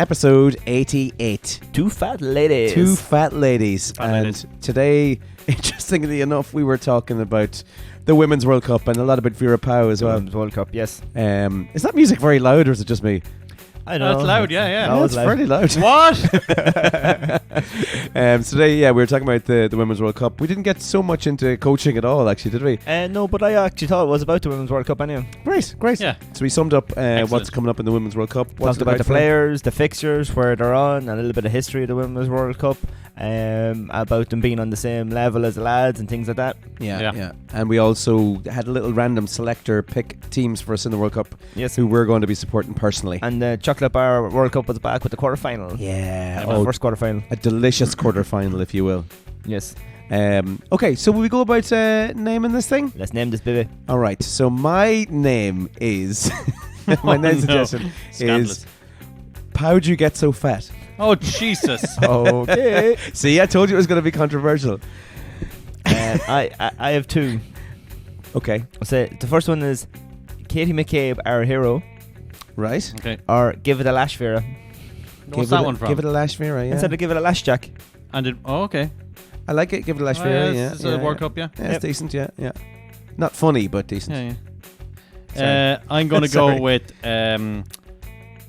Episode 88. Two fat ladies. Two fat ladies. Fat and ladies. Today, interestingly enough, we were talking about the Women's World Cup and a lot about Vera Pauw as well. Women's World Cup, yes. Is that music very loud or is it just me? I know. It's loud, yeah. Yeah, it's fairly loud. What? Today, we were talking about the Women's World Cup. We didn't get so much into coaching at all, actually, did we? No, but I actually thought it was about the Women's World Cup anyway. Great. Yeah. So we summed up Excellent. what's coming up in the Women's World Cup. What's Talked about the players, the fixtures, where they're on, a little bit of history of the Women's World Cup, about them being on the same level as the lads and things like that. Yeah. And we also had a little random selector pick teams for us in the World Cup Yes. who we're going to be supporting personally. And the Chocolate Bar World Cup was back with the quarterfinal. Yeah. First quarterfinal. A delicious quarterfinal, if you will. Yes. Okay, so will we go about naming this thing? Let's name this baby. All right. So my name is my name suggestion Scandalous. is How'd you get so fat? Oh, Jesus. Okay. See, I told you it was going to be controversial. I have two. Okay. I'll say the first one is Katie McCabe, our hero, Right. Okay. or Give It a Lash Vera. What's that one from? Give it a lash, Vera. Yeah. Instead of Give It a Lash Jack. Okay. I like it. Give it a lash, Oh, Vera. yeah, Yeah. it's a World Cup, yeah. Yeah, it's decent. Yeah. Not funny, but decent. Yeah. Sorry. I'm going to Sorry. go with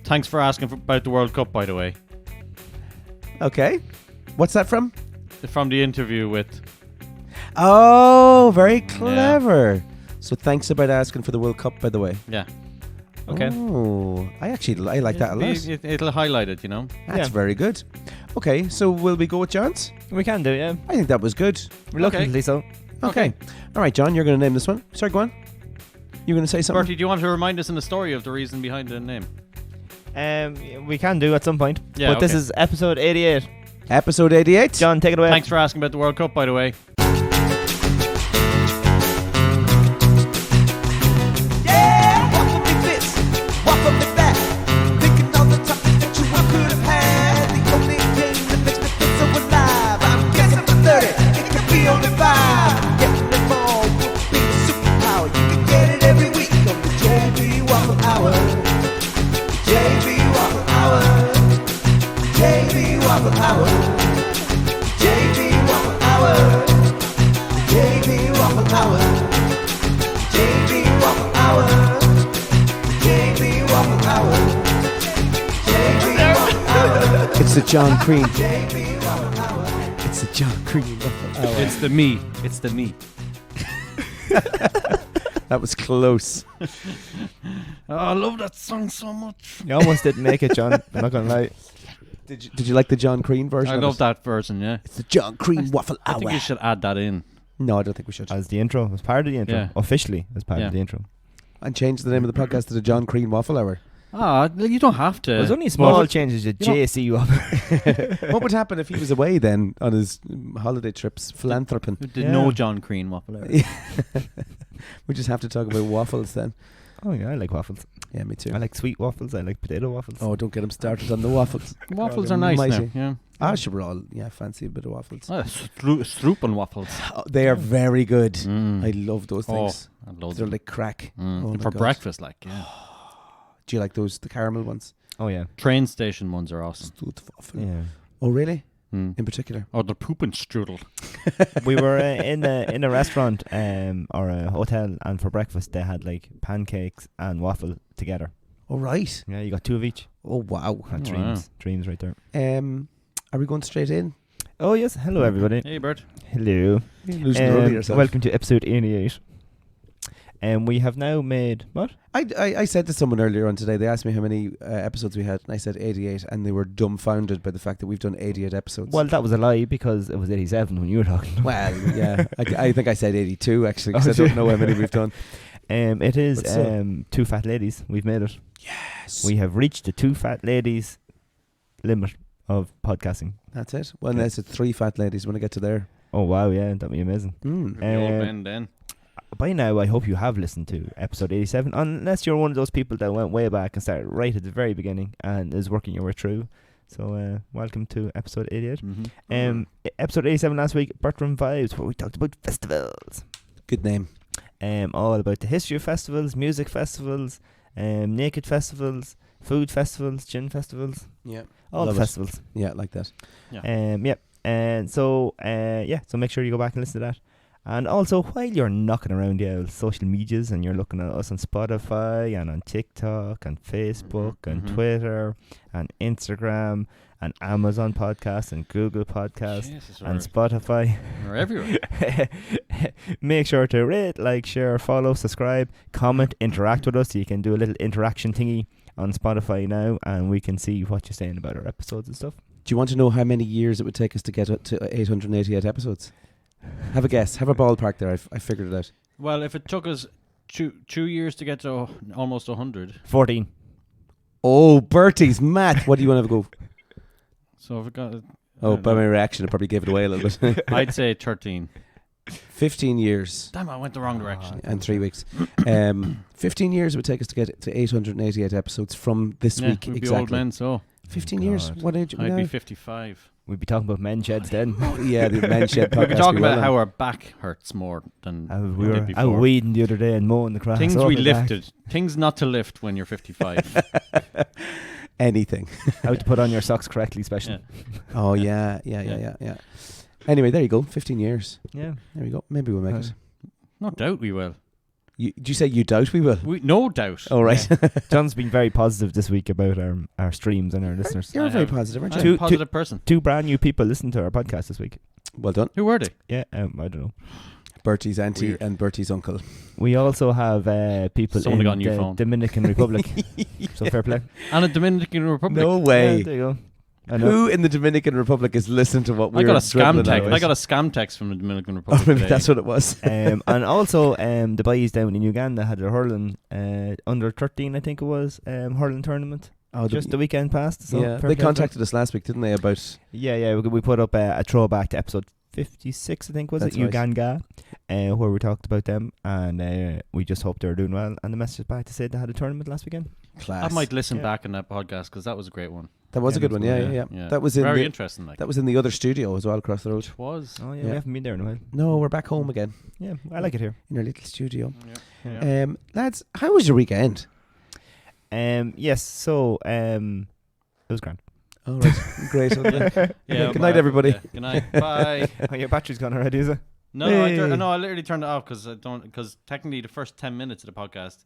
thanks for asking about the World Cup, by the way. Okay. What's that from? From the interview with... Oh, very clever. So thanks about asking for the World Cup, by the way. Yeah. Okay. Oh, I like that a lot. It'll highlight it, you know. That's Yeah. very good. Okay, so will we go with John's? We can do, yeah. I think that was good. Reluctantly so. Okay. All right, John, you're going to name this one. Sorry, go on. You're going to say something? Bertie, do you want to remind us in the story of the reason behind the name? We can do at some point. Yeah, but this okay. is episode 88. Episode 88. John, take it away. Thanks for asking about the World Cup, by the way. Yeah, waffle me this, waffle me that. Thinking of the topic that you could have had. The only thing that makes me feel so alive. I'm guessing for 30, it could be only 5. Getting them all would be a superpower. You can get it every week on the JB Waffle Hour. JB Waffle Hour. JB Waffle Hour. JB Waffle Hour. JB Waffle Hour. JB Waffle Hour. JB Waffle Hour. JB Waffle Hour. It's the John Crean. JB Waffle Hour. It's the John Crean. It's the me. It's the me. That was close. Oh, I love that song so much. You almost didn't make it, John. I'm not going to lie. Did you like the John Crean version? I of love it? that version, yeah. It's the John Crean Waffle I Hour. think you should add that in. No, I don't think we should. As the intro. As part of the intro. Yeah. Officially as part Yeah. of the intro. And change the name of the podcast to the John Crean Waffle Hour. You don't have to. There's only small Well, changes to you know- JC Waffle. What would happen if he was away then on his holiday trips, philanthroping? Did Yeah. no John Crean waffle hour. We just have to talk about waffles then. Oh, yeah, I like waffles. Yeah, me too. I like sweet waffles. I like potato waffles. Oh, don't get him started on the waffles. Waffles Oh, are nice mighty. now. Ah, sure, we're all fancy a bit of waffles. Yeah. Strooping waffles. Oh, they are very good. Mm. I love those things. I love They're them. like crack. Mm. Oh my For God. breakfast, like, yeah. Do you like those, the caramel ones? Oh, yeah. Train station ones are awesome. Yeah. Oh, really? Mm. In particular? Oh, the pooping strudel. We were in a restaurant or a hotel, and for breakfast they had like pancakes and waffle together. Oh, right. Yeah, you got two of each. Oh, wow. Had Oh, dreams right there. Are we going straight in? Oh yes, hello everybody. Hey, Bert. Hello. Losing the run of yourself. Welcome to episode 88. And we have now made what? I said to someone earlier on today, they asked me how many episodes we had, and I said 88, and they were dumbfounded by the fact that we've done 88 episodes. Well, that was a lie because it was 87 when you were talking. Well, yeah. I think I said 82, actually, because Oh, I don't know how many we've done. It is But so- two fat ladies. We've made it. Yes. We have reached the two fat ladies limit of podcasting. That's it. Well, unless it's three fat ladies when I get to there. Oh wow, yeah, that'd be amazing. The old men then. By now, I hope you have listened to episode 87, unless you're one of those people that went way back and started right at the very beginning and is working your way through. So, welcome to episode 88. Mm-hmm. Episode 87 last week, Bertram Vibes, where we talked about festivals. Good name. All about the history of festivals, music festivals, naked festivals, food festivals, gin festivals, Yeah. all Love the it. festivals. Yeah, like that. Yeah. And so make sure you go back and listen to that. And also, while you're knocking around the old social medias and you're looking at us on Spotify and on TikTok and Facebook and Twitter and Instagram and Amazon Podcasts and Google Podcasts and Spotify. We're everywhere. Make sure to rate, like, share, follow, subscribe, comment, interact with us. You can do a little interaction thingy on Spotify now, and we can see what you're saying about our episodes and stuff. Do you want to know how many years it would take us to get up to 888 episodes? Have a guess. Have a ballpark there. I figured it out. Well, if it took us 2 years to get to almost 100. 14. Oh, Bertie's math. What do you want to go? So if it got... By my reaction, I probably gave it away a little bit. I'd say 13. 15 years. Damn, I went the wrong direction. And 3 weeks. 15 years it would take us to get to 888 episodes from this week. We'd be exactly. old men, so 15 years. What age? I'd now? be 55. We'd be talking about men's sheds then. Yeah, the men's shed podcast. We'd be talking well about on. how our back hurts more than We it were did out before. weeding the other day and mowing the grass. Things over we the back. lifted. Things not to lift when you're 55. Anything. How to put on your socks correctly, especially. Oh yeah. Anyway, there you go. 15 years. Yeah. There we go. Maybe we'll make it. No doubt we will. Did you say you doubt we will? No doubt. Oh right. John's been very positive this week about our streams and our listeners. You're I very have. positive, aren't I'm you? a positive person. 2 brand new people listening to our podcast this week. Well done. Who were they? Yeah, I don't know. Bertie's auntie Weird. and Bertie's uncle. We also have people Someone in got a new the phone. Dominican Republic. So fair play. And a Dominican Republic. No Yeah, way. there you go. I know. Who in the Dominican Republic is listening to what we're I got a scam dribbling text. out? I got a scam text from the Dominican Oh, Republic. maybe today. that's what it was. And also the boys down in Uganda had a hurling under 13, I think it was, hurling tournament. Oh, Just the weekend past. So yeah, fair they play to contacted us last week, didn't they? About them. Yeah. We put up a throwback to episode 56, I think, was That's it? right. Uganda, where we talked about them, and we just hope they're doing well. And the message back to say they had a tournament last weekend. class. I might listen Yeah. back on that podcast because that was a great one. That was Yeah, a good that's one. good, Yeah. That was in very the, interesting. Like that was in the other studio as well across the road. it was. Oh yeah, Yeah. we haven't been there in a while. No, we're back home again Yeah, I like it here. in our little studio. Yeah. Lads, how was your weekend? Yes, so it was grand. All right, great. Okay. Yeah, Good night, everybody. Yeah. Good night. Bye. Oh, your battery's gone already, is it? No, Hey. I literally turned it off because technically the first 10 minutes of the podcast,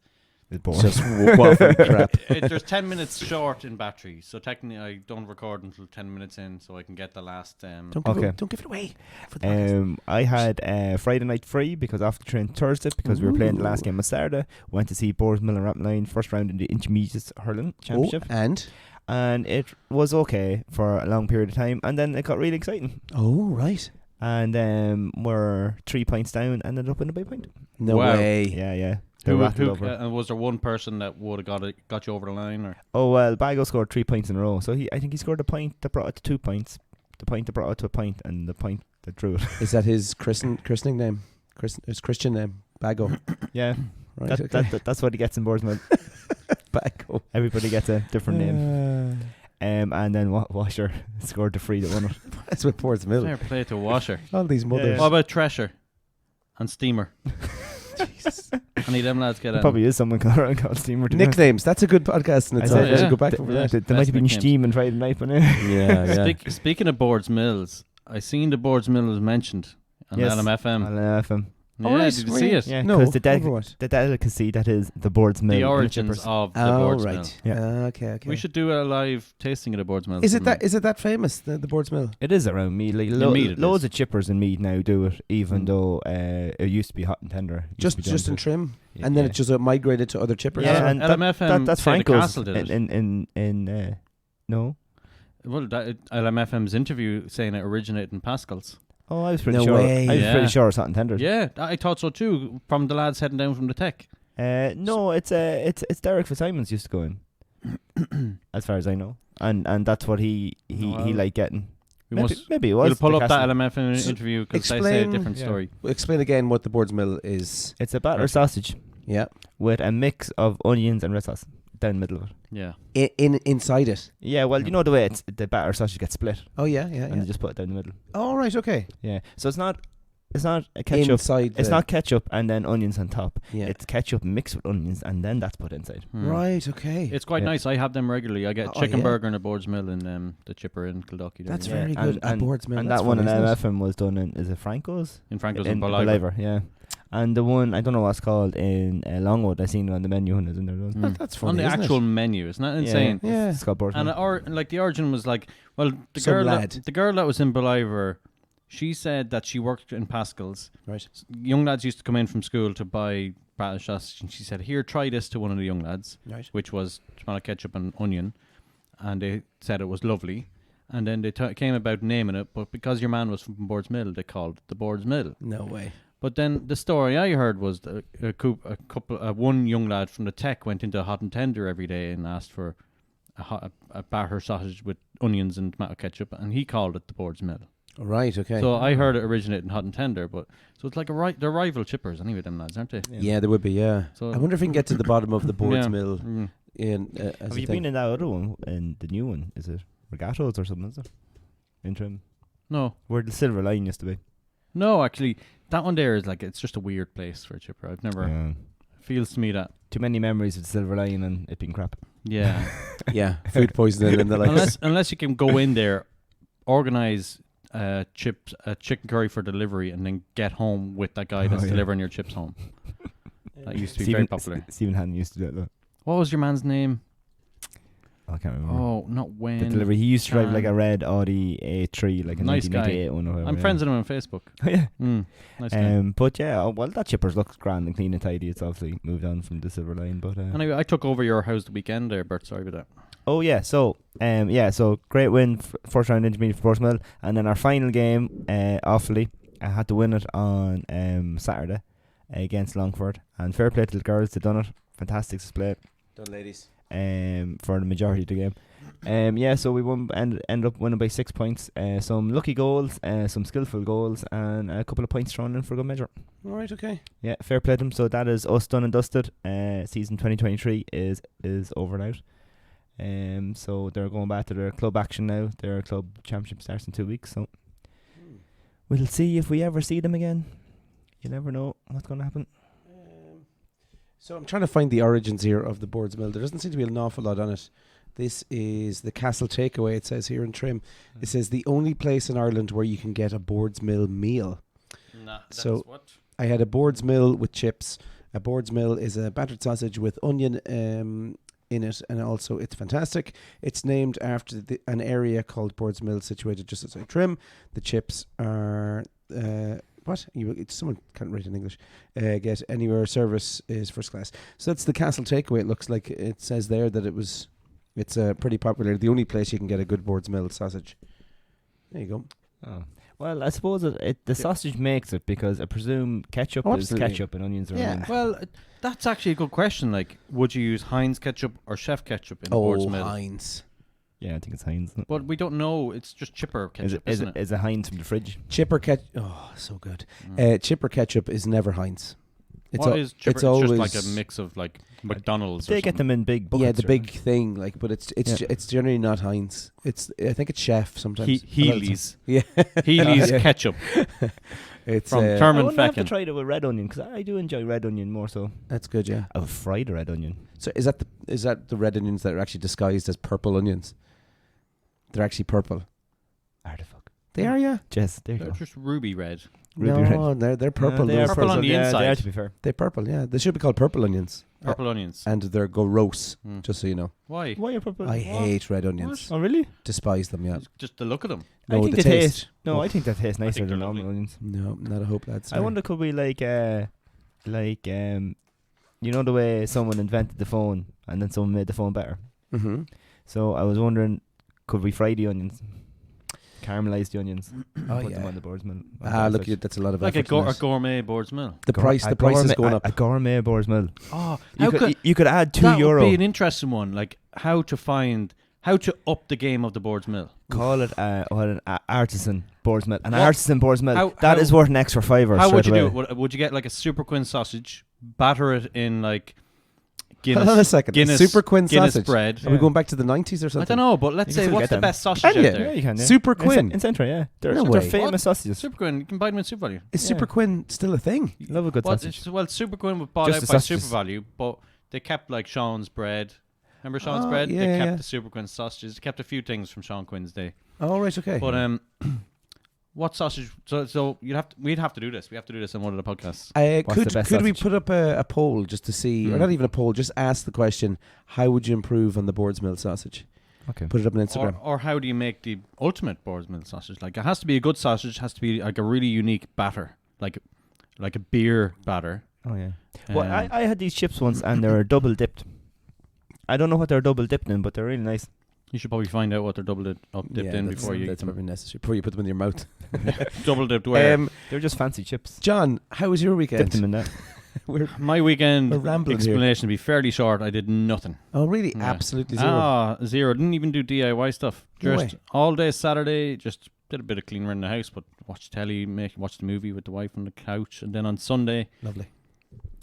It's boring. Just waffling crap. there's 10 minutes short in battery, so technically I don't record until 10 minutes in, so I can get the last. Don't give Okay. don't give it away. For the podcast. I had Friday night free because off the train Thursday because we were playing the last Ooh. game on Saturday. Went to see Borsmiller Rapline first round in the Intermediate Hurling Championship, and it was okay for a long period of time, and then it got really exciting. Oh right. And we're 3 points down, and ended up in a big point. No Wow. way. Yeah. They Who, rattled over. and was there one person that would have got you over the line, or Oh well, Bago scored 3 points in a row, so I think he scored a point that brought it to 2 points, the point that brought it to a point, and the point that drew it. Is that his christening name? His Christian name? Bago. Yeah, Right. Okay. that's what he gets in Bournemouth. Bago. Everybody gets a different name. And then Washer scored the free that won it. That's what Ports Mill. fair play to Washer? All these mothers. Yeah. What about Thresher and Steamer? Jesus. Any of them lads get There in? probably is someone called Steamer. to be honest. Nicknames. That's a good podcast in I itself. said, We should yeah. go back Th- over yeah. that. There might have been Best Steam and Friday night, but Yeah. Speaking of Boards Mills, I seen the Boards Mills mentioned on Yes. LMFM. LFM. Yeah, Oh, right, did you were see you? it? Yeah, No. because the over what? delicacy that is the Boards Mill. The and origins chippers. of the Oh Boards right. Mill. Yeah. Okay. We should do a live tasting of the Boards Mill. Is it that famous? The Boards Mill. It is around Mead. Like, Mead it loads is. of chippers in Mead now do it, even Mm. though it used to be hot and tender. It used to be Just down in to- trim, Yeah, and then yeah. it just migrated to other chippers. Yeah, Yeah, and LMFM that's say the Franco's Castle did it. in no. Well, LMFM's interview saying it originated in Pascal's. Oh, I was pretty No sure. way. I was Yeah. pretty sure it's hot and tender. Yeah, I thought so too. From the lads heading down from the tech. No, it's Derek Fitzsimons used to go in, as far as I know, and that's what he Well, liked getting. We must. Maybe it was. We'll pull the up that Castle. LMFM So interview because they say a explain- different Yeah. story. Explain again what the Boards Mill is. It's a batter Perfect. sausage Yeah. with a mix of onions and red sauce down the middle of it. Yeah. Inside it. Yeah, well, you know the way the batter sausage gets split, Oh yeah. and they just put it down the middle. Oh right. Okay. Yeah, so it's not It's not a ketchup. inside. It's not ketchup and then onions on top. Yeah. It's ketchup mixed with onions and then that's put inside. Right. Okay. It's quite Yeah. nice. I have them regularly. I get Oh, chicken yeah. burger and a Boards Mill in the chipper in Kildalkey. there, That's yeah. very Yeah, good. At Boards Mill. And that's that one in funny, isn't it? LMFM was done in, is it Franco's? in Franco's in and Beliver. yeah. And the one, I don't know what's called, in Longwood, I seen it on the menu when I was in there. That's funny. On the isn't actual it? menu, isn't that insane? Yeah. It's called Boards And Mill. like the origin was like, well, Some lad. the girl that was in Beliver, she said that she worked in Pascal's. Right. Young lads used to come in from school to buy British sausage, and she said, "Here, try this," to one of the young lads, Right. which was tomato ketchup and onion, and they said it was lovely. And then they came about naming it, but because your man was from Boards Mill, they called it the Boards Mill. No way. But then the story I heard was that one young lad from the tech went into a hot and tender every day and asked for a batter sausage with onions and tomato ketchup, and he called it the Boards Mill. Right. Okay. So I heard it originated in hot and tender, but so it's like they're rival chippers anyway, them lads, aren't they? yeah, there would be. Yeah. So I wonder if we can get to the bottom of the Boards Yeah. Mill Mm. in. As Have a you thing. been in that other one, in the new one? Is it Regattos or something, is it? In Trim. No, Where the Silver Line used to be. no, actually, that one there is like it's just a weird place for a chipper. I've never Yeah. feels to me that Too many memories of the Silver Line and it being crap. yeah. Yeah. Food poisoning and the like. unless you can go in there, organize chicken curry for delivery, and then get home with that guy that's yeah. delivering your chips home. That used to be very popular. Stephen Hannon used to do it though. What was your man's name? I can't remember. Oh, not The Wayne. delivery. He used to drive like a Chan. red Audi A3, like a Nice guy. 1998 one or whatever. I'm friends with him on Facebook. yeah. Nice guy. But yeah, well, that chipper's looks grand and clean and tidy. It's obviously moved on from the Silver Line, but Anyway, I took over your house the weekend there, Bert. Sorry about that. oh yeah, so great win, first round intermediate for Boards Mill, and then our final game, awfully, I had to win it on Saturday against Longford, and fair play to the girls, they done it, fantastic display. Done, ladies. For the majority of the game. So we won and ended up winning by 6 points. Some lucky goals, some skillful goals, and a couple of points thrown in for good measure. All right. Okay. Yeah, fair play to them. So that is us done and dusted. Season 2023 is over now. So they're going back to their club action now. Their club championship starts in 2 weeks. So we'll see if we ever see them again. You never know what's going to happen. So I'm trying to find the origins here of the Boards Mill. There doesn't seem to be an awful lot on it. This is the Castle Takeaway, it says here in Trim. It says the only place in Ireland where you can get a Boards Mill meal. Nah, that's So- what? I had a Boards Mill with chips. A Boards Mill is a battered sausage with onion in it, and also it's fantastic. It's named after an area called Boards Mill, situated just outside Trim. The chips are... someone can't write in English. Get anywhere service is first class. So that's the Castle Takeaway. It looks like it says there that it's pretty popular. The only place you can get a good Boards Mill sausage. There you go. Oh. Well, I suppose the sausage makes it, because I presume ketchup Oh, is absolutely. ketchup and onions are Yeah. onions. Well, that's actually a good question. Like, would you use Heinz ketchup or Chef ketchup in Boards Mill? Heinz. Yeah, I think it's Heinz. Isn't it? But we don't know. It's just chipper ketchup, isn't it? Is it Heinz from the fridge? Chipper ketchup. Oh, so good. Chipper ketchup is never Heinz. What is chipper? It's It's always just like a mix of like McDonald's. They or get them in big buckets. yeah, the or- big thing, like, but it's generally not Heinz. I think it's Chef sometimes. Healy's. Yeah, Healy's Yeah. ketchup it's from I Thurman wouldn't have to Feckin. try it with red onion, because I do enjoy red onion more so. that's good. Yeah. I would fry the red onion. So is that the red onions that are actually disguised as purple onions? They're actually purple. Are the fuck? They are, yeah. Jess, there you They're go. just ruby red. Ruby no, red. they're purple. They Those are purple on the Yeah, they are, inside. to be fair. They're purple. Yeah, they should be called purple onions. Purple onions. And they're gross. Mm. Just so you know, Why? Why are purple? I hate red onions. Oh, really? Despise them. Yeah. Just the look of them. No, I think the they taste. No, Oh. I think that tastes nicer think than they're normal lovely. onions. No, not a hope, lads. I wonder, could we you know the way someone invented the phone and then someone made the phone better? Mm-hmm. So I was wondering, could we fry the onions? Caramelize the onions, Oh, put yeah. them on the Boards Mill. Look, that's a lot of Like effort. a gourmet Boards Mill. The price is going up. A gourmet Boards Mill. Oh, You could add €2. that would be an interesting one. Like how to up the game of the Boards Mill. Call it an artisan Boards Mill. An What- artisan Boards Mill. how- That how- is worth an extra €5. How would straight you do away. it? Would you get like a super queen sausage, batter it in like Guinness. Hold on a second. Guinness, Super Quinn Guinness sausage. bread. Are we going back to the 90s or I something? don't know, but let's You say can still what's get the them. best sausage Can out you? Yeah, there? you can. Yeah. Super Quinn. in Centra, yeah. They're, No they're way. famous What? sausages. Super Quinn, you can buy them in Super Value. Is Super Quinn still a thing? Love a good Well, sausage. Super Quinn was bought Just out the by sausages. Super Value, but they kept like Sean's bread. Remember Sean's Oh, bread? yeah, They kept yeah. the Super Quinn sausages. They kept a few things from Sean Quinn's day. Oh, right, okay. But what sausage? So we'd have to do this. We have to do this on one of the podcasts. What's the best could we sausage? put up a poll just to see, or not even a poll, just ask the question, how would you improve on the Boards Mill sausage? Okay. Put it up on Instagram. Or how do you make the ultimate Boards Mill sausage? Like it has to be a good sausage. It has to be like a really unique batter, like a beer batter. Oh yeah. Well, Um, I had these chips once, and they were double dipped. I don't know what they're double dipped in, but they're really nice. You should probably find out what they're dipped in that's, before you that's eat them. probably necessary. Before you put them in your mouth. Double dipped where? They're just fancy chips. John, how was your Dip weekend? them in that. My weekend We're rambling here. explanation to be fairly short. I did nothing. Oh, really? Yeah. Absolutely zero. Zero. Didn't even do DIY stuff. No Just way. all day Saturday, just did a bit of cleaning around the house, but watched telly, watched the movie with the wife on the couch, and then on Sunday, Lovely.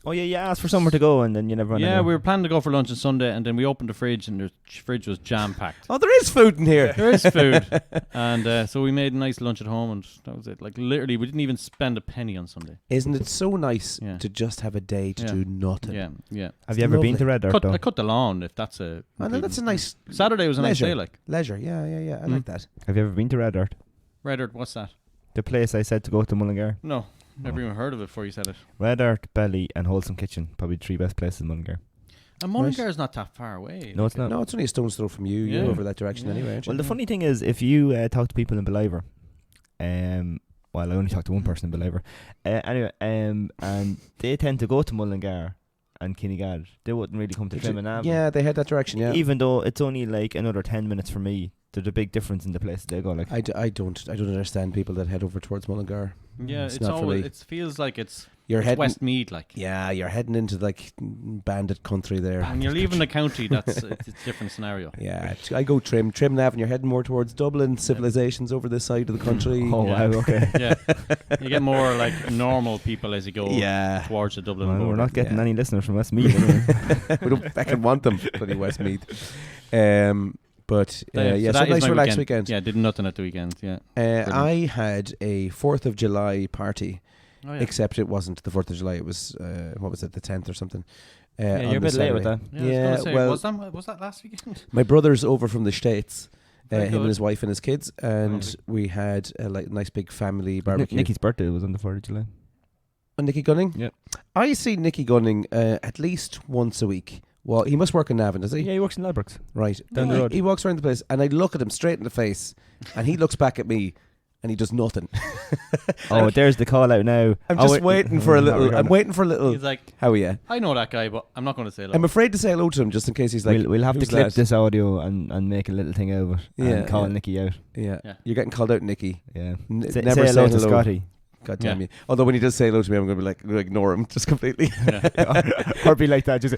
Oh yeah, you asked for somewhere to go, and then you never went. we anywhere. were planning to go for lunch on Sunday, and then we opened the fridge, and the fridge was jam packed. Oh, there is food in here. There is food, and so we made a nice lunch at home, and that was it. Like literally, we didn't even spend a penny on Sunday. Isn't it so nice Yeah. to just have a day to Yeah. do nothing? Yeah, yeah. Have you ever been lovely. to Red Dirt though? I cut the lawn. If that's a. Oh, no, that's a nice Saturday was a nice leisure. day. Like leisure. Yeah. I like that. Have you ever been to Red Dirt? Red Earth, what's that? The place I said to go to Mullingar. No, never even heard of it before you said it. Red Dirt, Belly, and Wholesome Kitchen. Probably 3 best places in Mullingar. And Mullingar is not that far away. No, it's not. No, it's only a stone's throw from you. You're Yeah. over that direction Yeah. anyway, aren't you? Well, the funny thing is, if you talk to people in Believer, well, I only talked to one person in Believer. Anyway, and they tend to go to Mullingar and Kinnegad. They wouldn't really come to Trimanavan. Yeah, they head that direction, yeah. Even though it's only like another 10 minutes for me, there's a big difference in the places they go. Like, I don't understand people that head over towards Mullingar. Yeah, It's it's not for always. me. It feels like it's You're heading, Westmead, like. yeah, you're heading into like bandit country there. When you're leaving the county, it's a different scenario. Yeah, I go Trimnavan. You're heading more towards Dublin. Civilizations over this side of the country. oh Yeah. wow, okay. Yeah, you get more like normal people as you go Yeah, towards the Dublin Well, border. we're not getting Yeah. any listeners from Westmead. Anyway. we don't fucking want them. Bloody Westmead. But yeah, so that is nice my relaxed weekend. Yeah, did nothing at the weekend. Yeah. I had a 4th of July party, Oh, yeah. except it wasn't the 4th of July. It was what was it, the 10th or something? Yeah, on you're a the bit late with Saturday. that. Yeah, I was Yeah, gonna say, well, was that last weekend? My brother's over from the States. Very Him good. and his wife and his kids, and Lovely. we had a nice big family barbecue. Nicky's birthday was on the 4th of July. And Nicky Gunning? Yeah. I see Nicky Gunning at least once a week. Well, he must work in Navan, does he? Yeah, he works in Ladbrokes. Right. Down the He- road. He walks around the place, and I look at him straight in the face, and he looks back at me, and he does nothing. Oh, there's the call out now. I'm Oh, just wait. waiting for a little. I'm waiting for a little. He's like, How are you? I know that guy, but I'm not going to say hello. I'm afraid to say hello to him just in case he's like. we'll have to "Who's clip that?" this audio and make a little thing out of it Yeah, and call yeah. Nicky out. Yeah. Yeah. You're getting called out, Nicky. Yeah. Never say say hello to Scotty. God damn Yeah. you. Although when he does say hello to me, I'm going to be like, I'm going to ignore him just completely. or be like that. Just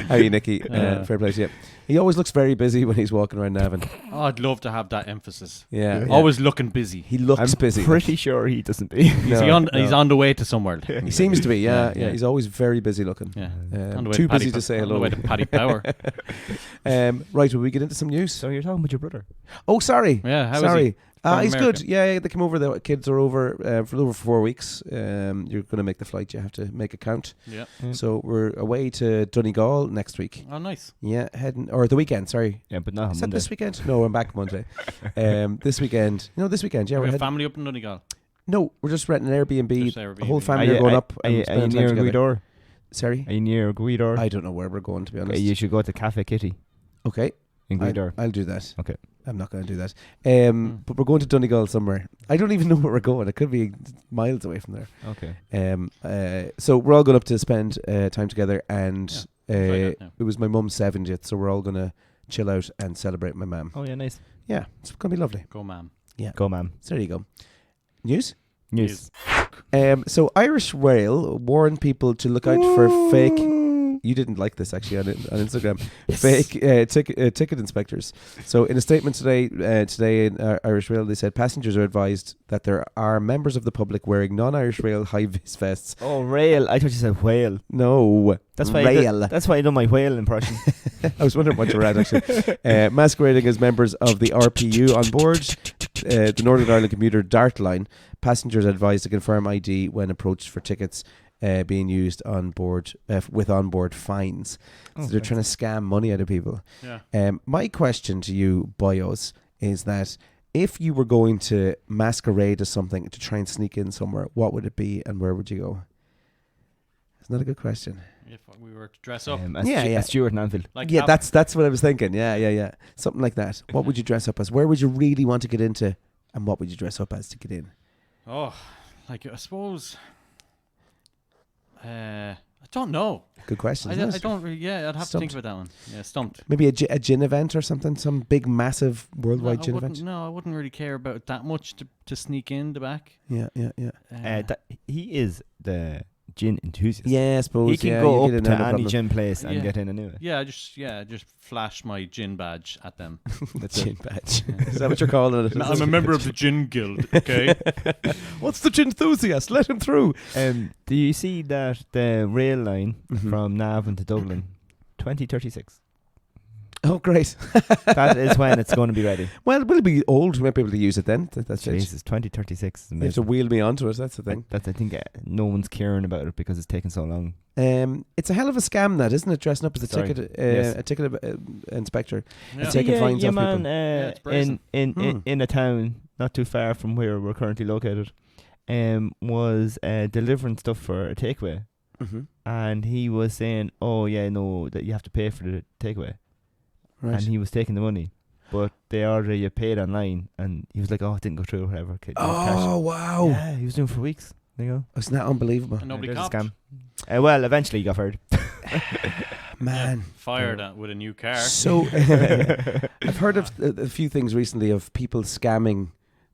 How are you, Nicky? Yeah. Fair play to you. He always looks very busy when he's walking around Navan. Oh, I'd love to have that emphasis. Yeah. Yeah. yeah. Always looking busy. He looks I'm busy. pretty sure he doesn't be. He's on the way to somewhere. He seems to be, yeah. Yeah. He's always very busy looking. Yeah. On the way Too Paddy busy to say on the hello. way to Paddy Power. Right, will we get into some news? So you're talking with your brother? Oh, sorry. Yeah, how is Sorry. he? From He's America? good. Yeah, they come over. The kids are over for over 4 weeks. You're going to make the flight. You have to make a count. Yeah. So we're away to Donegal next week. Oh, nice. Yeah, heading or the weekend. Sorry, Yeah, but not on is that Monday. this weekend? No, I'm back Monday. This weekend. No, this weekend. Yeah, Your we're heading. family up in Donegal. No, we're just renting an Airbnb. Just The Airbnb. whole family are going up. Are and you spending time near together. Guidor? Sorry, Are you near Guidor? I don't know where we're going, to be honest. You should go to Cafe Kitty Okay, in Guidor. I'll do that. Okay. I'm not going to do that. But we're going to Donegal somewhere. I don't even know where we're going. It could be miles away from there. Okay. So we're all going up to spend time together, and Enjoy that, yeah. it was my mum's 70th, so we're all going to chill out and celebrate my mum. Oh yeah, nice. Yeah, it's going to be lovely. Go, ma'am. Go, ma'am. So there you go. News? News. So Irish Rail warned people to look out for fake. You didn't like this actually on Instagram. Fake ticket inspectors. So in a statement today in Irish Rail, they said passengers are advised that there are members of the public wearing non-Irish Rail high-vis vests. Oh, rail. I thought you said whale. No, That's why rail. that's why I done my whale impression. I was wondering what you were at actually. Masquerading as members of the RPU on board the Northern Ireland commuter Dart line, passengers advised to confirm ID when approached for tickets being used on board with onboard fines. So they're trying to scam money out of people. Yeah. My question to you, boyos, is that if you were going to masquerade as something to try and sneak in somewhere, what would it be and where would you go? Isn't that a good question? If we were to dress up, As Stuart and Anfield. like Yeah, that's what I was thinking. Yeah. Something like that. What would you dress up as? Where would you really want to get into? And what would you dress up as to get in? Oh, like I suppose. I don't know. Good question. I isn't it? don't really. Yeah, I'd have to think Stumped. about that one. Yeah, stumped. Maybe a gin event or something, some big, massive worldwide gin event. No, I wouldn't really care about it that much to sneak in the back. Yeah. He is the gin enthusiast. Yeah, I suppose. He can yeah, go you up get in to no any problem. gin place and Yeah. get in anyway. Yeah, just flash my gin badge at them. That's gin badge. Is that what you're calling it? I'm a member of the gin guild. Okay. What's the gin enthusiast? Let him through. Do you see that the rail line Mhm. from Navan to Dublin, 2036? Oh, great. That is when it's going to be ready. Well, we'll be old. We won't be able to use it then. That's it. Jesus, 2036 is You have to amazing. wheel me onto it. That's the thing. I think no one's caring about it because it's taken so long. It's a hell of a scam, that isn't it? Dressing up as a Sorry. ticket, Yes. a ticket inspector. Yeah. Take a fines off man, people. it's brazen. in a town not too far from where we're currently located, was delivering stuff for a takeaway, Mm-hmm. and he was saying, "Oh yeah, no, that you have to pay for the takeaway," Right. and he was taking the money, but they already paid online, and he was like, "Oh, it didn't go through, or whatever." Oh, wow. Yeah, he was doing it for weeks. There you go. Isn't that unbelievable? And nobody There's a copped. scam. Well, eventually he got fired. Man. Fired with a new car. So, I've heard of a few things recently of people scamming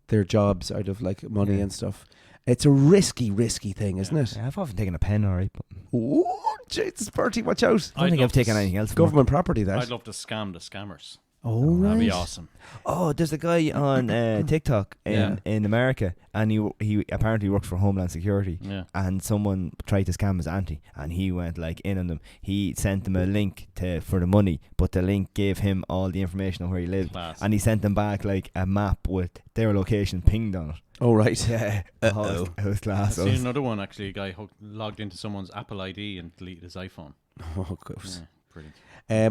their jobs out of like money Yeah. and stuff. It's a risky thing, isn't it? Yeah, I've often taken a pen, alright, but Oh, Jesus, Bertie, watch out. I don't think I've taken anything else. Government property, that. I'd love to scam the scammers. Oh, That'd be right. awesome. Oh, there's a guy on TikTok in America, and he apparently works for Homeland Security, Yeah. and someone tried to scam his auntie, and he went like in on them. He sent them a link for the money, but the link gave him all the information on where he lived, Class. and he sent them back like a map with their location pinged on it. Oh, right. Yeah, Uh-oh. it was I've class. seen another one actually. A guy logged into someone's Apple ID and deleted his iPhone. Oh, gross. Yeah, brilliant.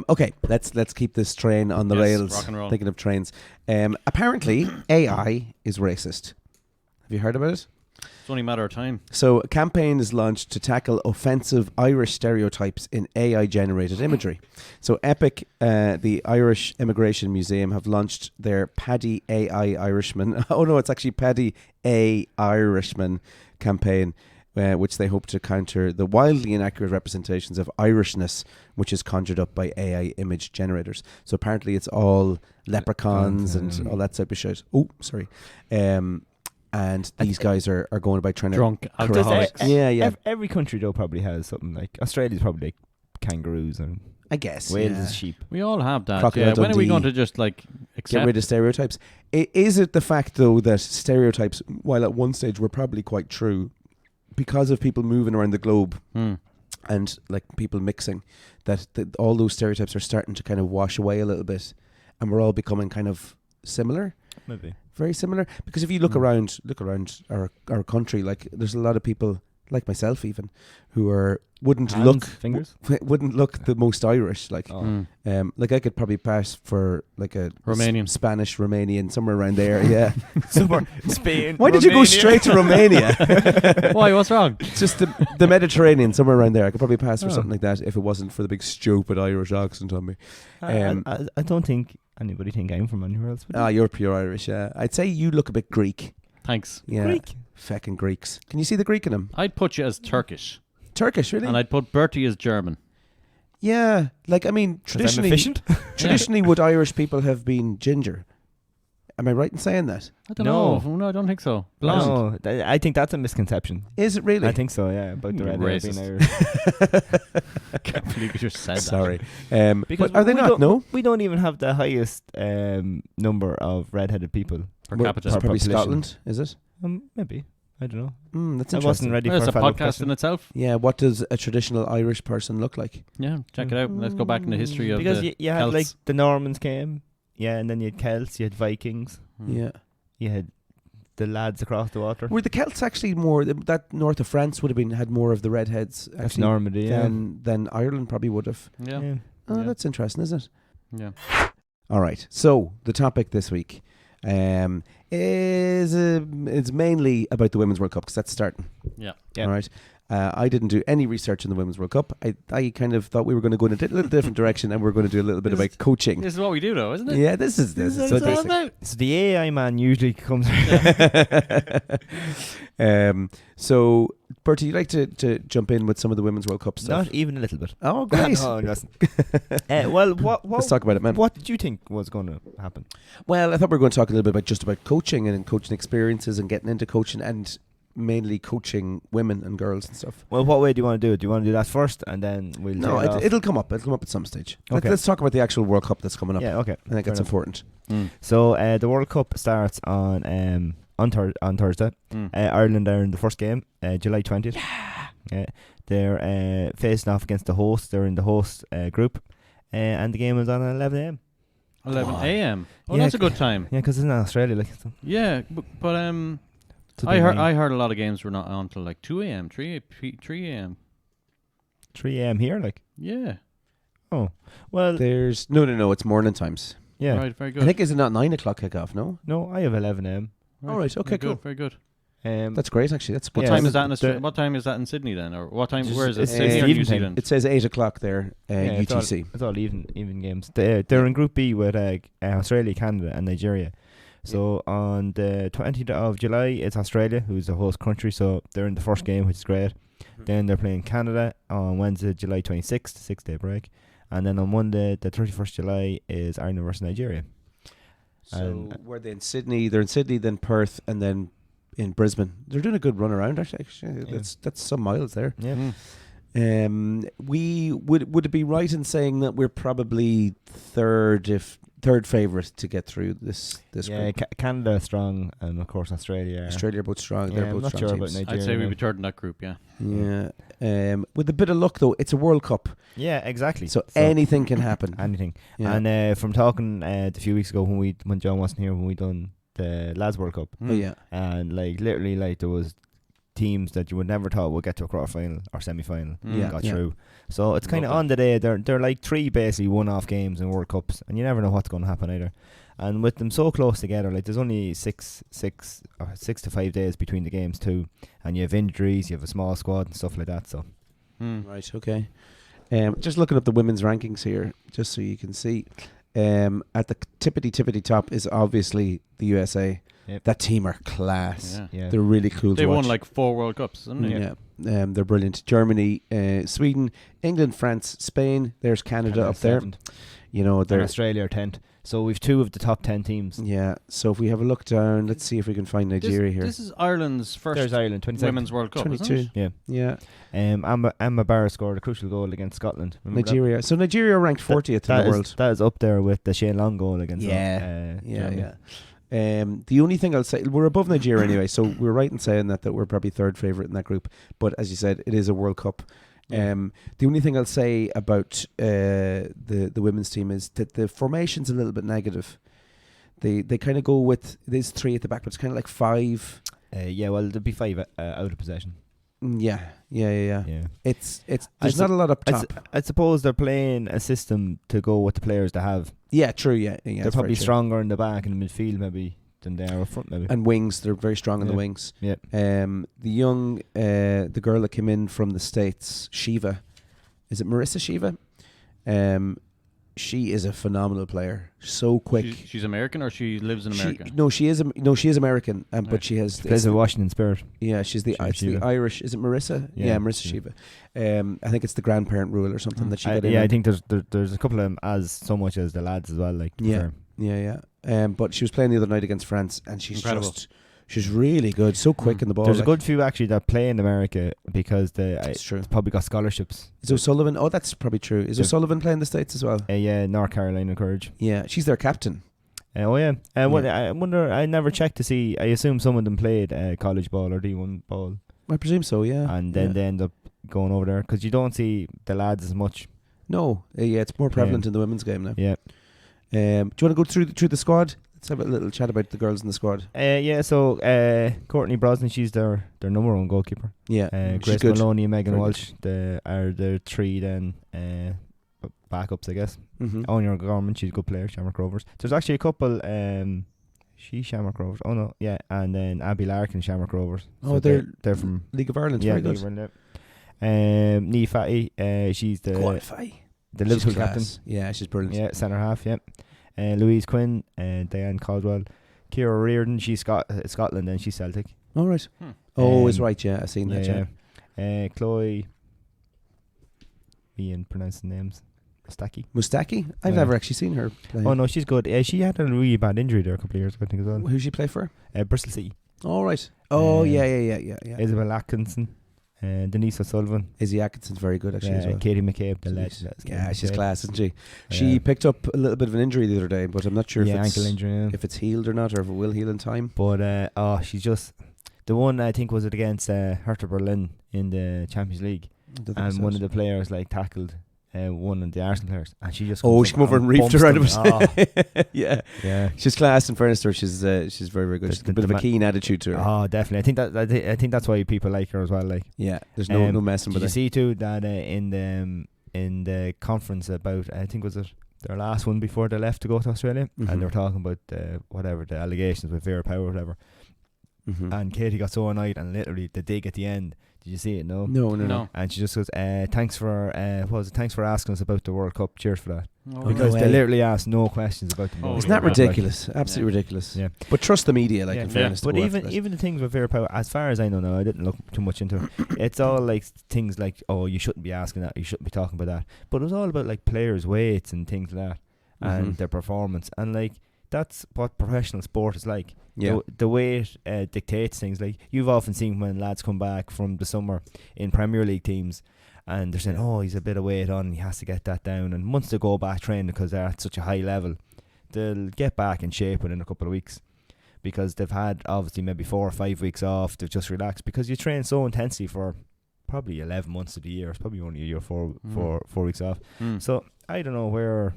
Okay, let's keep this train on the Yes, rails. rock and roll. Thinking of trains. Apparently, AI is racist. Have you heard about it? It's only a matter of time. So, a campaign is launched to tackle offensive Irish stereotypes in AI-generated imagery. So, Epic, the Irish Immigration Museum, have launched their Paddy AI Irishman. Oh no, it's actually Paddy A Irishman campaign, which they hope to counter the wildly inaccurate representations of Irishness, which is conjured up by AI image generators. So apparently it's all leprechauns and all that type of shit. Oh, sorry. And these guys are going about trying Drunk to... alcoholics. Yeah. Every country though probably has something like Australia's probably like kangaroos and I guess. Wales yeah. is sheep. We all have that. Crocodile Yeah. When are we Dundee. going to just like accept? Get rid of stereotypes. Is it the fact, though, that stereotypes, while at one stage were probably quite true, because of people moving around the globe and like people mixing, that all those stereotypes are starting to kind of wash away a little bit, and we're all becoming kind of similar, Maybe. very similar. Because if you look around our country, like there's a lot of people like myself even who wouldn't Hands, look fingers. wouldn't look the most Irish, like. Oh. Like I could probably pass for like a Romanian. Spanish, Romanian, somewhere around there. Yeah. Somewhere Spain. Why did you go straight to Romania? Why? What's wrong? It's just the Mediterranean, somewhere around there. I could probably pass for Oh. something like that if it wasn't for the big stupid Irish accent on me. I don't think anybody think I'm from anywhere else. would they? You're pure Irish. Yeah, I'd say you look a bit Greek. Thanks. Yeah, Greek. feckin' Greeks. Can you see the Greek in them? I'd put you as Turkish, Turkish, really? and I'd put Bertie as German. Yeah, like I mean, 'Cause I'm traditionally, efficient. traditionally, would Irish people have been ginger? Am I right in saying that? I don't No. know. No, I don't think so. Blonde. No, I think that's a misconception. Is it really? I think so, yeah. About the red hair being Racist. Irish. I can't believe you just said Sorry. Because are they we not? don't- No. We don't even have the highest number of red-headed people. that. Per Well, capita. it's per probably population. Scotland, is it? Maybe. I don't know. That's I interesting. wasn't ready Well, for it's a a follow-up podcast question. in itself. Yeah, what does a traditional Irish person look like? Yeah, check it out. Let's go back in the history of Because the you had Celts. like the Normans came, and then you had Celts, you had Vikings, Yeah. you had the lads across the water. Were the Celts actually more that north of France would have had more of the redheads That's actually Normandy, yeah. than Ireland probably would have. Yeah. Oh, Yeah. that's interesting, isn't it? Yeah. All right. So the topic this week is it's mainly about the Women's World Cup because that's starting. Yeah. Yeah. All right. I didn't do any research in the Women's World Cup. I kind of thought we were going to go in a little different direction and we're going to do a little bit This about coaching. This is what we do, though, isn't it? Yeah, this is This is so what it's all basic. about. So the AI man usually comes. So, Bertie, you'd like to jump in with some of the Women's World Cup stuff? Not even a little bit. Oh, great. No, it wasn't. Well, what Let's talk about it, man. what did you think was going to happen? Well, I thought we were going to talk a little bit about coaching and coaching experiences and getting into coaching and mainly coaching women and girls and stuff. Well, what way do you want to do it? Do you want to do that first and then we'll No, take it off? it'll come up. It'll come up at some stage. Okay. Let's talk about the actual World Cup that's coming up. Yeah, okay. I think Fair it's enough. important. So the World Cup starts on Thursday. Ireland are in the first game, July 20th. Yeah. They're facing off against the host. They're in the host group, and the game is on at 11 a.m. 11 Wow. a.m. Oh, Yeah, that's a good time. Yeah, because it's in Australia, like. So Yeah, but it's a I bit heard lame. I heard a lot of games were not on until like 2 a.m., 3 a.m. 3 a.m. here, like. Yeah. Oh, well, There's no. It's morning times. yeah. Right, very good. I think is it not 9 o'clock kickoff? No. No, I have 11 a.m. All right, okay, very cool. Good, very good. That's great, actually. That's What Yeah, time so is that in Australia? the- What time is that in Sydney then, or what time? Just- Where is it? it's Sydney or evening New time. Zealand? It says 8 o'clock there, it's all- UTC. It's all even games. They're in Group B with Australia, Canada, and Nigeria. So on the 20th of July, it's Australia, who's the host country. So they're in the first game, which is great. Then they're playing Canada on Wednesday, July 26th, 6-day break. And then on Monday, the 31st July, is Ireland versus Nigeria. So And- were they in Sydney? They're in Sydney, then Perth, and then in Brisbane. They're doing a good run around. Actually, Yeah. that's some miles there. Yeah. We would it be right in saying that we're probably third favourite to get through this Yeah, group? Canada is strong, and of course Australia. Australia are both strong. Yeah, They're I'm both not strong sure teams. about Nigeria. I'd say we'd now. be third in that group. Yeah. Yeah. With a bit of luck though, it's a World Cup, Yeah, exactly. so anything can happen. anything. Yeah. And from talking a few weeks ago when John wasn't here, when we done the Lads World Cup, Oh, yeah. and like literally like there was teams that you would never thought would get to a quarter final or semi final Yeah, got yeah. through. So it's kind of Lovely. on the day. They're like three basically one-off games in World Cups, and you never know what's going to happen either. And with them so close together, like there's only 6 to 5 days between the games too, and you have injuries, you have a small squad and stuff like that. So Right. Okay. Just looking up the women's rankings here, just so you can see. At the tippity top is obviously the USA. Yep. That team are class. Yeah. yeah, They're really cool They to watch. won like 4 World Cups, didn't they? Yeah. They're brilliant. Germany, Sweden, England, France, Spain. There's Canada up there. 7th, You know, and they're Australia are 10th. So we've 2 of the top 10 teams. yeah. So if we have a look down, let's see if we can find Nigeria here. This is Ireland's first There's Ireland, 22nd. Women's World Cup, isn't 22. it? Yeah. Yeah, Emma Barr scored a crucial goal against Scotland. Remember that? Nigeria. So Nigeria are ranked 40th in That the is- world. That is up there with the Shane Long goal against Yeah. Germany. Yeah. The only thing I'll say, we're above Nigeria anyway, so we're right in saying that we're probably third favourite in that group. But as you said, it is a World Cup. Yeah. The only thing I'll say about the women's team is that the formation's a little bit negative. They kind of go with there's 3 at the back, but it's kind of like 5. Yeah, well, there'd be 5 out of possession. Yeah. Yeah. It's I there's not a lot up top. I suppose they're playing a system to go with the players they have. Yeah, true. Yeah, They're that's probably very true. stronger in the back and the midfield maybe than they are up front maybe. And wings, they're very strong on the Yeah. wings. Yeah. The young, the girl that came in from the States, Shiva, is it Marissa Shiva? She is a phenomenal player. So quick. She's American, or she lives in America? She is American, but Right. she has. Plays with Washington Spirit. Yeah, she's the Shiva. Irish. Is it Marissa? Yeah. Marissa Shiva. I think it's the grandparent rule or something that she got in. I on. think there's a couple of them as so much as the lads as well. Like Yeah. Yeah. But she was playing the other night against France, and Incredible. She's really good. So quick in the ball. There's a like. good few actually that play in America because That's true. probably got scholarships. Is O'Sullivan? Oh, that's probably true. Is Yeah. O'Sullivan playing the States as well? Yeah, North Carolina Courage. Yeah, she's their captain. Oh yeah. I Yeah. wonder. I never checked to see. I assume some of them played college ball or D1 ball, I presume so. Yeah. and then they end up going over there because you don't see the lads as much. No, yeah, it's more prevalent in the women's game now. Yeah. Do you want to go through the squad? Let's have a little chat about the girls in the squad. Yeah. So Courtney Brosnan, she's their number one goalkeeper. Yeah, Grace she's good. Maloney and Megan Very Walsh are the three then backups, I guess. Mm-hmm. Anya Gorman, she's a good player. Shamrock Rovers. There's actually a couple. She's Shamrock Rovers. Oh no, yeah, and then Abby Larkin, Shamrock Rovers. Oh, So they're from League of Ireland. yeah, Very good. League of Ireland, yeah. Nee Fatty, she's the Qualify. Liverpool captain. Yeah, she's brilliant. Yeah, centre half. Yeah. Louise Quinn, Diane Caldwell, Ciara Reardon. She's Scotland and she's Celtic. All right. Oh, is Um, right. Yeah, I seen that. Yeah. Chloe. Ian pronouncing names. Mustaki. Mustaki. I've Yeah. never actually seen her play. Oh no, she's good. She had a really bad injury there a couple of years ago, I think, as well. Who's she play for? Bristol City. All right. Oh, Um, yeah. Isabel Atkinson, Denise O'Sullivan, Izzy Atkinson's very good actually as well. Katie McCabe, the Jeez. legend. Yeah, she's class, isn't she? She Yeah. picked up a little bit of an injury the other day, but I'm not sure Yeah, if it's ankle injury. Yeah. if it's healed or not, or if it will heal in time. But she's just the one. I think was it against Hertha Berlin in the Champions League, I don't think and so. one of the players tackled one of the Arsenal players, and she just Oh, comes she up came over and bumps reefed her out of them. it. Yeah, Yeah. she's class. In fairness to her, she's very, very good. She's got a bit of a keen attitude to her. Oh, definitely. I think that's why people like her as well. Like, Yeah, there's no messing did with you her. see too that in the conference about, I think was it their last one before they left to go to Australia, Mhm. and they were talking about whatever the allegations with Vera Power or whatever, Mhm. and Katie got so annoyed, and literally the dig at the end. Did you see it? No. No. And she just goes, "Thanks for Thanks for asking us about the World Cup. Cheers for that." Oh, Because no they way. literally asked no questions about the Oh, World Isn't Cup. that yeah. ridiculous? Absolutely ridiculous. Yeah. But trust the media, like Yeah. in fairness. But to go after that. even the things with Vera Power, as far as I know now, I didn't look too much into it. It's all like things like, oh, you shouldn't be asking that, you shouldn't be talking about that. But it was all about like players' weights and things like that, and Mhm. their performance, and like that's what professional sport is like. Yeah. The way it dictates things. Like you've often seen when lads come back from the summer in Premier League teams, and they're saying, "Oh, he's a bit of weight on, he has to get that down." And once they go back training because they're at such a high level, they'll get back in shape within a couple of weeks because they've had obviously maybe 4 or 5 weeks off. They've just relaxed because you train so intensely for probably 11 months of the year. It's probably only a year, four weeks off. So I don't know where.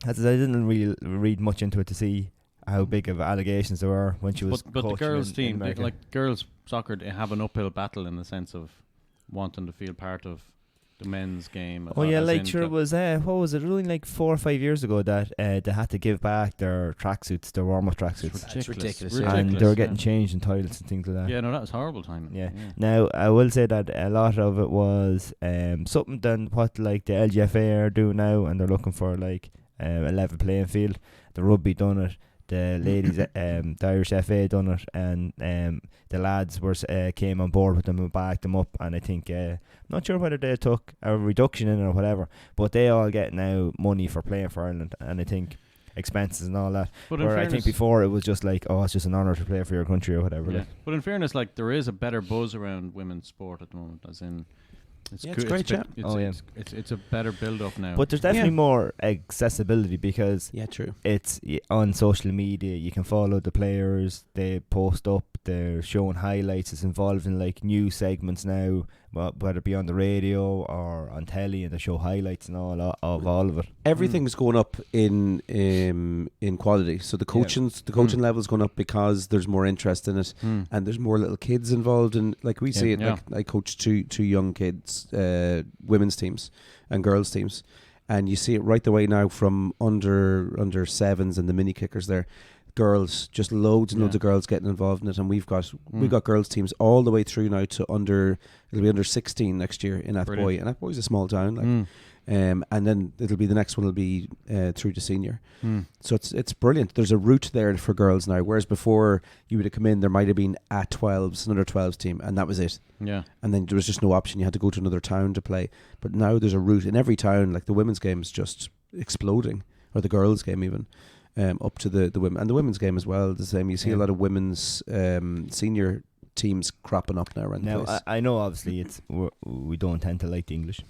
As I didn't really read much into it to see how big of allegations there were when she was. But the coaching girls' in team, America. like girls soccer, they have an uphill battle in the sense of wanting to feel part of the men's game. Oh yeah, as like in sure the- it was what was it? Only like 4 or 5 years ago that they had to give back their tracksuits, their warm-up tracksuits, That's ridiculous, and they were getting changed in toilets and things like that. Yeah, no, that was horrible timing. Yeah. Now I will say that a lot of it was something than what like the LGFA are doing now, and they're looking for like a level playing field. The rugby done it. The ladies, the Irish FA done it, and the lads came on board with them and backed them up. And I think not sure whether they took a reduction in it or whatever, but they all get now money for playing for Ireland, and I think expenses and all that. But in Where I fairness, think before it was just like, oh, it's just an honour to play for your country or whatever. yeah. Like. But in fairness, like there is a better buzz around women's sport at the moment, as in. It's Yeah, cool. it's great, a bit- yeah. It's, Oh, yeah. it's a better build up now. But there's definitely more accessibility because Yeah, true. it's on social media. You can follow the players. They post up. They're showing highlights. It's involved in like new segments now, whether it be on the radio or on telly, and they show highlights and all of all of it. Everything's going up in quality. So the coaching level's going up because there's more interest in it, and there's more little kids involved. And like we see it, Yeah. like I coach two young kids, women's teams and girls teams, and you see it right the way now from under sevens and the mini kickers there. Girls, just loads and loads of girls getting involved in it, and we've got girls teams all the way through now to it'll be under 16 next year in Athboy. Brilliant. And Athboy's a small town, like. And then it'll be the next one will be through to senior. So it's brilliant. There's a route there for girls now, whereas before you would have come in, there might have been at 12s, an under 12s team, and that was it. Yeah. And then there was just no option. You had to go to another town to play. But now there's a route in every town. Like the women's game is just exploding, or the girls' game even. up to the women, and the women's game as well. The same. You see a lot of women's senior teams cropping up now around the Now, place. I know obviously we don't tend to like the English,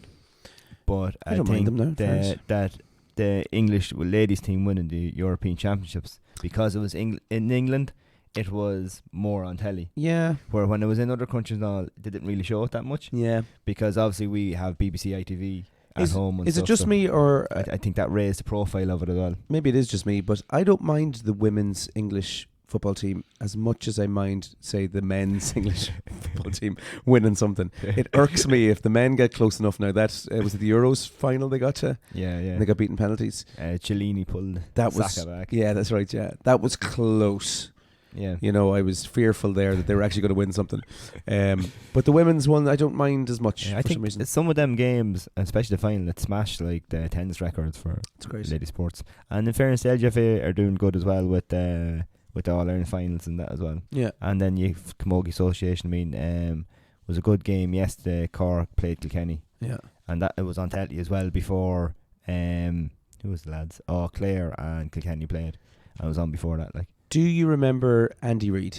but I I don't mind think them now, that the English ladies team winning the European Championships, because it was in England, it was more on telly. Yeah, Where when it was in other countries and all, they didn't really show it that much, yeah. because obviously we have BBC ITV at home. And Is it stuff, just so me, or I think that raised the profile of it as well. maybe it is just me? But I don't mind the women's English football team as much as I mind, say, the men's English football team winning something. It irks me if the men get close enough. Now that was it the Euros final they got to. Yeah. And they got beaten penalties. Cellini pulled That was Saka back. Yeah, that's right. Yeah, that was close. Yeah. You know, I was fearful there that they were actually going to win something. But the women's one, I don't mind as much. Yeah, I for some think reason. some of them games, especially the final, it smashed like the attendance records for It's crazy. lady sports. And in fairness, the LGFA are doing good as well with the All Ireland finals and that as well. Yeah. And then you've Camogie Association. I mean, was a good game yesterday. Cork played Kilkenny, Yeah. and that it was on telly as well before. Who was the lads? Oh, Clare and Kilkenny played. I was on before that. Like, Do you remember Andy Reid?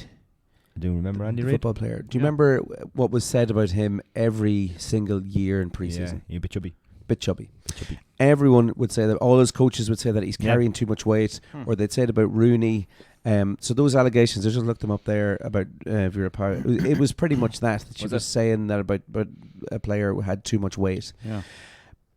I do remember Andy the Reid. football player. Do you remember what was said about him every single year in pre-season? Yeah, a bit chubby. Bit chubby. Everyone would say that. All his coaches would say that he's carrying too much weight, or they'd say it about Rooney. So those allegations, I just looked them up there about Vera Park. It was pretty much that she was saying that about a player who had too much weight. Yeah.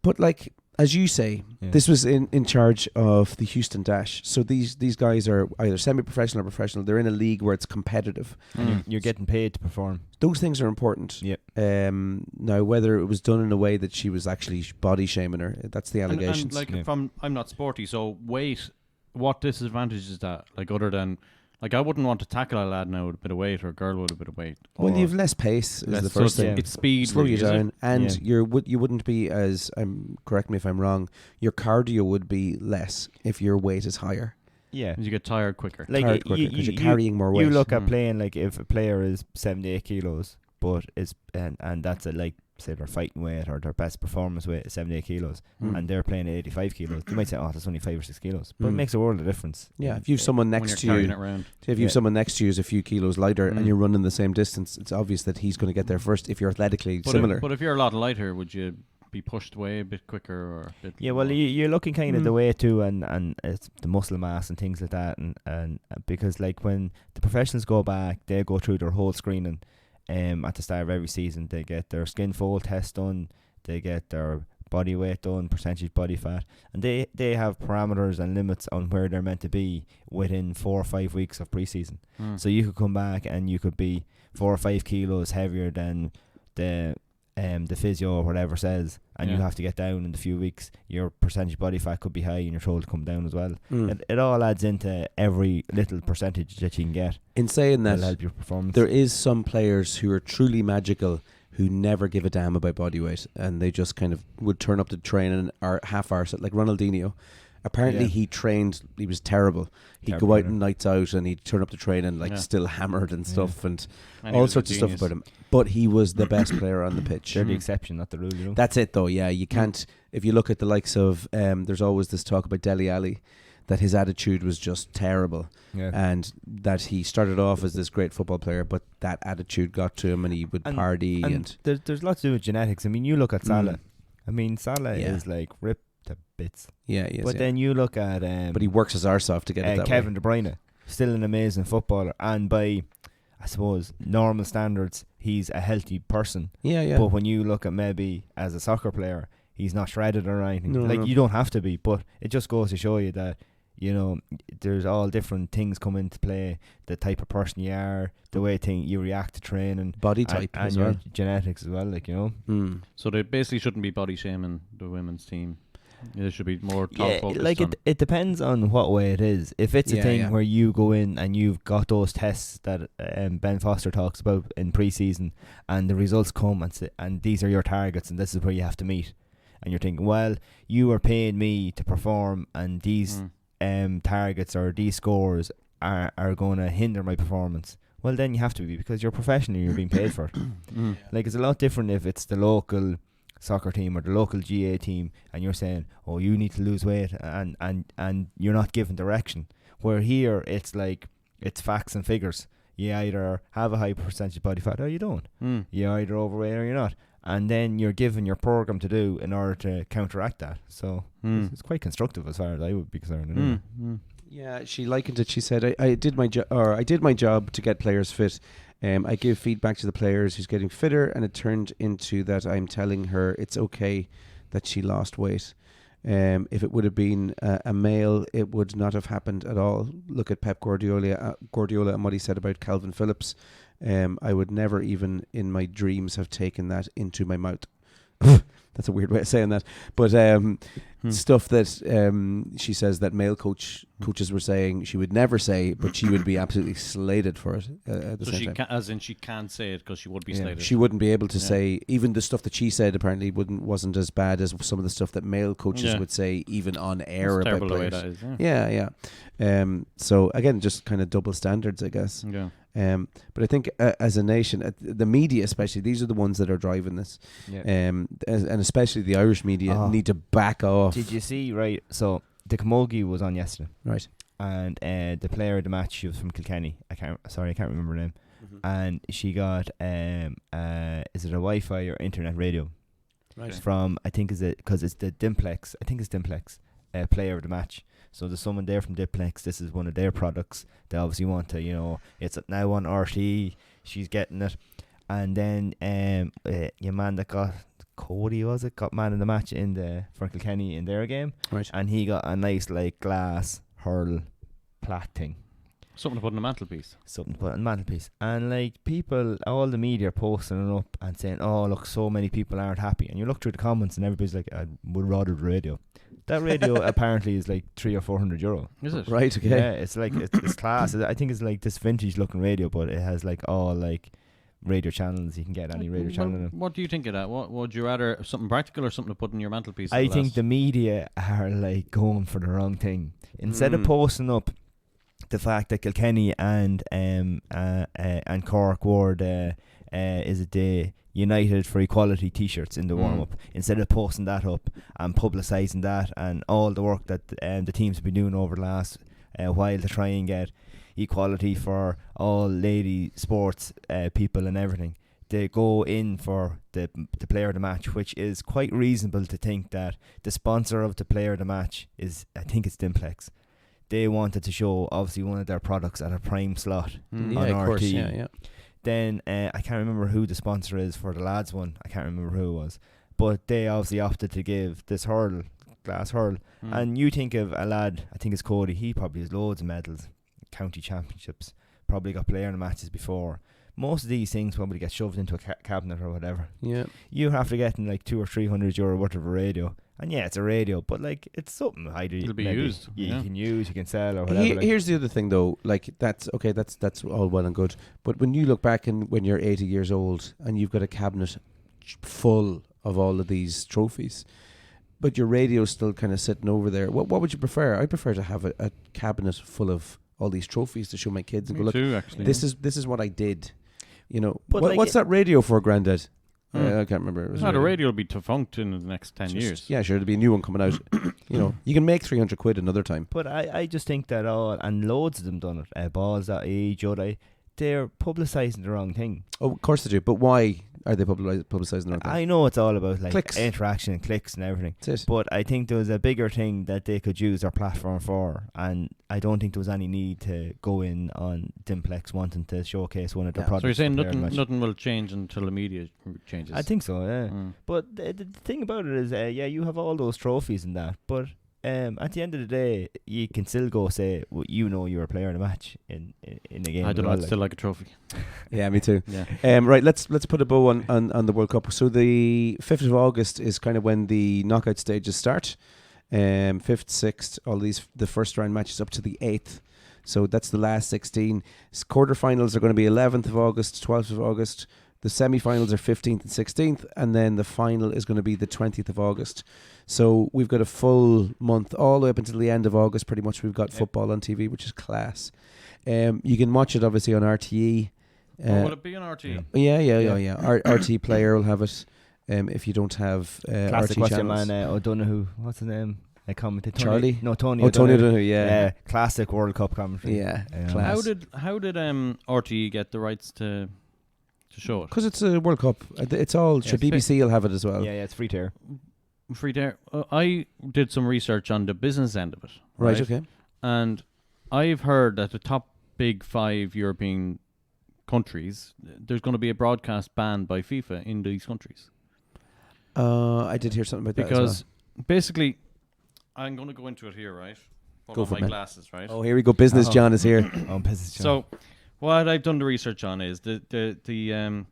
But like, as you say, this was in charge of the Houston Dash. So these guys are either semi-professional or professional. They're in a league where it's competitive. And you're getting paid to perform. Those things are important. Yeah. Now, whether it was done in a way that she was actually body shaming her, that's the allegations. And like, I'm not sporty, so weight. What disadvantage is that? Like, other than, like, I wouldn't want to tackle a lad now with a bit of weight, or a girl with a bit of weight. Well, you have less pace is the first thing. It's speed. Slow you really, down, and you wouldn't be as. Correct me if I'm wrong. Your cardio would be less if your weight is higher. Yeah. You get tired quicker. Like Tired quicker 'cause you're carrying more weight. You look at playing, like, if a player is 78 kilos, but is and that's like, say, their fighting weight or their best performance weight is 78 kilos, and they're playing at 85 kilos, you might say, oh, that's only 5 or 6 kilos, but it makes a world of difference. Yeah, if you've someone next to you, if you've someone next to you is a few kilos lighter and you're running the same distance, it's obvious that he's going to get there first if you're athletically similar. But if you're a lot lighter, would you be pushed away a bit quicker or a bit? Yeah, well, you're looking kind of the way too, and it's the muscle mass and things like that, and because like when the professionals go back, they go through their whole screening. At the start of every season, they get their skin fold test done, they get their body weight done, percentage body fat, and they have parameters and limits on where they're meant to be within 4 or 5 weeks of pre-season. So you could come back and you could be 4 or 5 kilos heavier than the physio or whatever says, and you have to get down in a few weeks. Your percentage body fat could be high and you're told to come down as well. It all adds into every little percentage that you can get. In saying that, help your performance. There is some players who are truly magical who never give a damn about body weight, and they just kind of would turn up to training or half-arse it, like Ronaldinho. Apparently he trained, he was terrible. He'd go out and nights out and he'd turn up to training like still hammered and stuff and all sorts of stuff about him. But he was the best player on the pitch. They're the exception, not the rule, you know. That's it though, yeah. You can't, if you look at the likes of, there's always this talk about Dele Alli, that his attitude was just terrible. And that he started off as this great football player, but that attitude got to him and he would party. And there's lots to do with genetics. I mean, you look at Salah. I mean, Salah is like ripped to bits. Yeah, he is, but then you look at but he works his arse off to get it that Kevin way. De Bruyne, still an amazing footballer, and by, I suppose, normal standards, he's a healthy person. Yeah. But when you look at maybe as a soccer player, he's not shredded or anything. No. You don't have to be, but it just goes to show you that, you know, there's all different things come into play. The type of person you are, the way you react to training, body type and as your well. genetics as well, like, you know. So they basically shouldn't be body shaming the women's team. There should be more focused like on. it depends on what way it is. If it's a thing where you go in and you've got those tests that Ben Foster talks about in pre-season, and the results come and these are your targets and this is where you have to meet, and you're thinking, well, you are paying me to perform, and these targets or these scores are going to hinder my performance. Well, then you have to be, because you're professional, you're being paid for it. Like, it's a lot different if it's the local soccer team or the local GA team, and you're saying, oh, you need to lose weight, and you're not given direction. Where here it's like it's facts and figures. You either have a high percentage of body fat or you don't. You're either overweight or you're not, and then you're given your program to do in order to counteract that. So it's quite constructive as far as I would be concerned. Yeah, she likened it. She said, I did my job to get players fit. I give feedback to the players who's getting fitter, and it turned into that I'm telling her it's okay that she lost weight. If it would have been a male, it would not have happened at all. Look at Pep Guardiola and what he said about Calvin Phillips. I would never even in my dreams have taken that into my mouth. That's a weird way of saying that. But stuff that she says that male coaches were saying she would never say, but she would be absolutely slated for it at the same time. As in she can't say it because she would be slated. She wouldn't be able to say, even the stuff that she said apparently wasn't as bad as some of the stuff that male coaches would say, even on air about about players. That is, so again, just kind of double standards, I guess. Yeah. But I think as a nation, the media especially, these are the ones that are driving this. And especially the Irish media need to back off. Did you see, right? So the Camogie was on yesterday. Right. And the player of the match, she was from Kilkenny. I can't remember her name. And she got is it a Wi-Fi or internet radio? Right. From, I think, because it's the Dimplex. I think it's Dimplex. Player of the match. So there's someone there from Dimplex. This is one of their products. They obviously want to, it's now on RT. She's getting it. And then your man that got Cody, got man in the match for Kilkenny in their game. Right. And he got a nice glass hurl plat thing. Something to put on the mantelpiece. And people, all the media are posting it up and saying, oh, look, so many people aren't happy. And you look through the comments and everybody's like, I would rather the radio. That radio apparently is like €300 or €400. Is it? Right, okay. Yeah, it's it's class. I think it's like this vintage looking radio, but it has all radio channels. You can get any radio channel. What do you think of that? What would you rather, something practical or something to put in your mantelpiece? I think the media are going for the wrong thing. Instead of posting up the fact that Kilkenny and Cork wore the United for Equality t-shirts in the warm-up, instead of posting that up and publicising that and all the work that the teams have been doing over the last while to try and get equality for all lady sports people and everything, they go in for the player of the match, which is quite reasonable to think that the sponsor of the player of the match is, I think it's Dimplex. They wanted to show obviously one of their products at a prime slot on RT. Of course, yeah. Then I can't remember who the sponsor is for the lads one. I can't remember who it was, but they obviously opted to give this glass hurl. And you think of a lad, I think it's Cody. He probably has loads of medals, county championships. Probably got player in the matches before. Most of these things probably get shoved into a cabinet or whatever. Yeah, you have to get in €200 or €300 worth of a radio. And yeah, it's a radio, but like something it'll be used. You can use, you can sell or whatever. Here's the other thing though, that's okay, that's all well and good. But when you look back and when you're 80 years old and you've got a cabinet full of all of these trophies, but your radio's still kind of sitting over there, what would you prefer? I prefer to have a cabinet full of all these trophies to show my kids and go, look, this is what I did. But what's that radio for, Grandad? I can't remember. The radio will be defunct in the next 10 years. Yeah, sure, there'll be a new one coming out. You can make £300 another time. But I just think that and loads of them done it. Balls.ie, Jodi, they're publicising the wrong thing. Oh, of course they do. But why are they publicising the wrong thing? I know it's all about clicks. Interaction and clicks and everything. That's it. But I think there was a bigger thing that they could use their platform for, and I don't think there was any need to go in on Dimplex wanting to showcase one of their products. So you're saying nothing will change until the media changes? I think so, yeah. But the thing about it is, you have all those trophies and that, but at the end of the day, you can still go say, you're a player in a match in a game. I don't know. I'd still like a trophy. Yeah, me too. Yeah. Right, let's put a bow on the World Cup. So the 5th of August is kind of when the knockout stages start. 5th, 6th, the first round matches up to the 8th. So that's the last 16. Quarterfinals are going to be 11th of August, 12th of August. The semi-finals are 15th and 16th, and then the final is going to be the 20th of August. So we've got a full month, all the way up until the end of August, pretty much. We've got football on TV, which is class. You can watch it, obviously, on RTE. Will it be on RTE? Yeah. RT Player will have it. if you don't have Classic RT question, channels. man. O'Donoghue, what's his name? A commentator. Charlie? No, Tony. Oh, Tony O'Donoghue, yeah. Classic World Cup commentary. Yeah, Yeah. class. How did RTE get the rights to show it? Because it's a World Cup. It's all. Yeah, Sure, it's BBC will have it as well. Yeah, it's free tier. Free there. I did some research on the business end of it. Right, okay. And I've heard that the top big 5 European countries, there's going to be a broadcast ban by FIFA in these countries. I did hear something about that as Because basically, I'm going to go into it here, right? Hold Go on for my it, man. glasses, right? well. Oh, here we go. Business John is here. Oh, business. So, what I've done the research on is the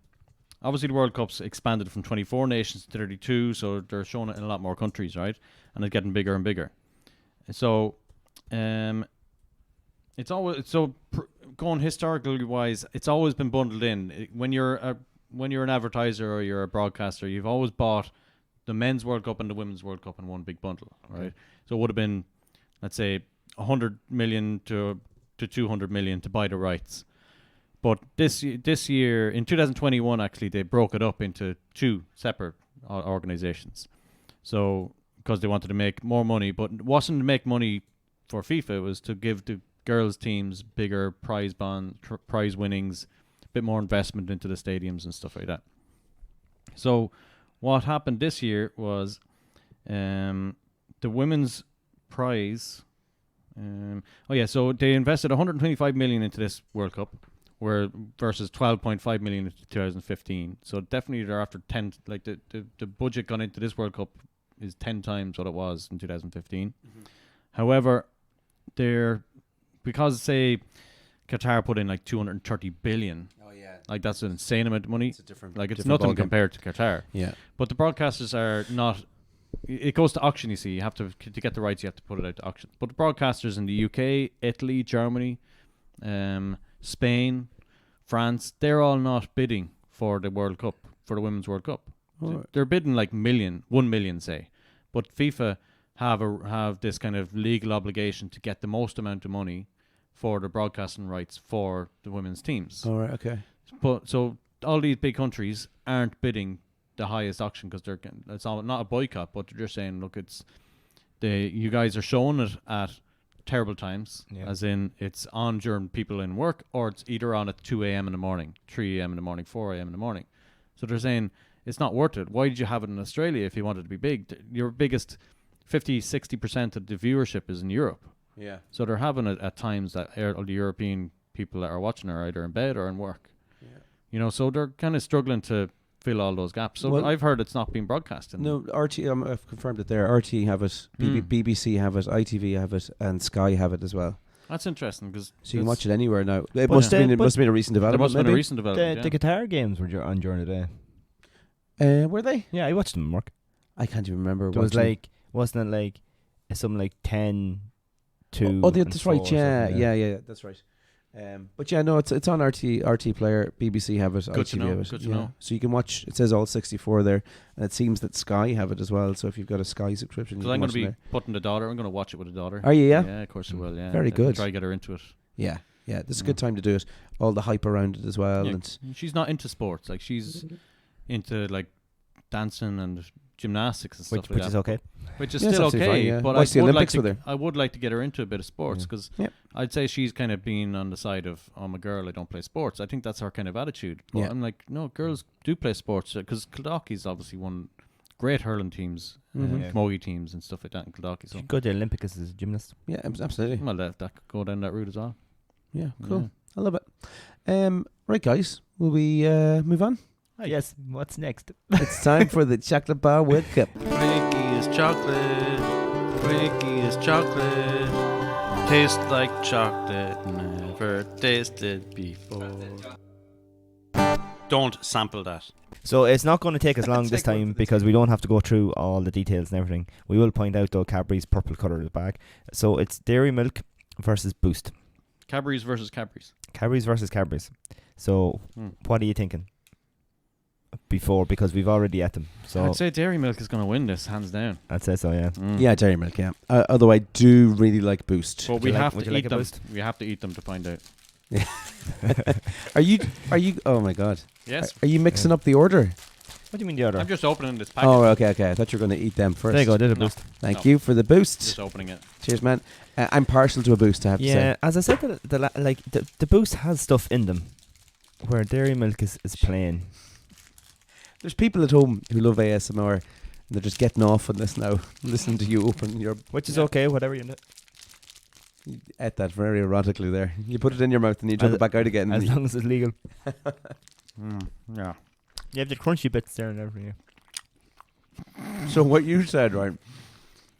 obviously the World Cup's expanded from 24 nations to 32, so they're showing it in a lot more countries, right? And it's getting bigger and bigger. So, it's always going historically wise. It's always been bundled in. When you're an advertiser or you're a broadcaster, you've always bought the men's World Cup and the women's World Cup in one big bundle, right? Okay. So it would have been, let's say, 100 million to 200 million to buy the rights. But this year, in 2021, actually, they broke it up into 2 separate organizations. So, because they wanted to make more money, but it wasn't to make money for FIFA, it was to give the girls' teams bigger prize winnings, a bit more investment into the stadiums and stuff like that. So, what happened this year was the women's prize. So they invested 125 million into this World Cup, versus 12.5 million in 2015. So definitely they're after 10. Like the budget gone into this World Cup is 10 times what it was in 2015. Mm-hmm. However, because say Qatar put in like 230 billion. Oh yeah. Like that's an insane amount of money. It's nothing compared to Qatar. Yeah. But the broadcasters are not. It goes to auction, you see. You have to get the rights, you have to put it out to auction. But the broadcasters in the UK, Italy, Germany, Spain, France, they're all not bidding for the World Cup, for the Women's World Cup. Right. They're bidding like 1 million, say. But FIFA have this kind of legal obligation to get the most amount of money for the broadcasting rights for the women's teams. All right, okay. But so all these big countries aren't bidding the highest auction because it's all not a boycott, but they're just saying, look, you guys are showing it at terrible times, as in it's on during people in work, or it's either on at 2 a.m. in the morning, 3 a.m. in the morning, 4 a.m. in the morning. So they're saying it's not worth it. Why did you have it in Australia if you wanted to be big? Your biggest 50-60% of the viewership is in Europe. Yeah. So they're having it at times that all the European people that are watching are either in bed or in work. Yeah. So they're kind of struggling to fill all those gaps. So I've heard it's not being broadcast. No, RT. I've confirmed it there. RT have it. BBC have it. ITV have it, and Sky have it as well. That's interesting because so you can watch it anywhere now. It must have been a recent development. There must have been a recent development. The Qatar games were on during the day. Were they? Yeah, I watched them at work. I can't even remember. It was like, wasn't it like something like 10 to? Oh, that's right. Yeah, that's right. But yeah, no, it's on RT Player. BBC have it. Good ITV to know. have it. Good to know. So you can watch. It says all 64 there, and it seems that Sky have it as well. So if you've got a Sky subscription, because I'm going to be putting the daughter. I'm going to watch it with the daughter. Are you? Yeah. Yeah, of course I will. Yeah. Very good. Try to get her into it. Yeah. This is a good time to do it. All the hype around it as well. Yeah. And she's not into sports. Like she's into like dancing and gymnastics and stuff which like is that. okay. Which is Yeah, still it's okay. absolutely fine, yeah. But Watch the Olympics with her. I would like to get her into a bit of sports because I'd say she's kind of been on the side of, I'm a girl, I don't play sports. I think that's her kind of attitude. But I'm like, no, girls do play sports because Kildake's obviously won great hurling teams, camogie teams and stuff like that in Kildake. So She'd go to the Olympics as a gymnast. yeah, absolutely. well, that could go down that route as well. Yeah, cool. I love it. Right, guys, will we move on? Yes. What's next? It's time for the Chocolate Bar World Cup. Ricky is chocolate. Ricky is chocolate. Tastes like chocolate. Never tasted before. Don't sample that. So it's not going to take us long this time because we don't have to go through all the details and everything. We will point out though Cadbury's purple colour at the back. So it's Dairy Milk versus Boost. Cadbury's versus Cadbury's. Cadbury's versus Cadbury's. So what are you thinking? Before, because we've already ate them. So I'd say Dairy Milk is going to win this, hands down. I'd say so, yeah. Yeah, Dairy Milk, yeah. Although I do really like Boost. But we have to eat them. We have to eat them to find out. Are you? Oh my God. Yes. Are you mixing up the order? What do you mean the other? I'm just opening this packet. Oh, okay. I thought you were going to eat them first. There you go. Did a No. boost. Thank No. you for the boost. Just opening it. Cheers, man. I'm partial to a boost, I have to say. Yeah, as I said, the boost has stuff in them, where dairy milk is plain. There's people at home who love ASMR, and they're just getting off on this now, listening to you open your... Which is Yeah. okay, whatever you know. You ate that very erotically there. You put it in your mouth and you jump As- it back out again. As long as it's legal. Yeah. You have the crunchy bits there and everything. So what you said, right,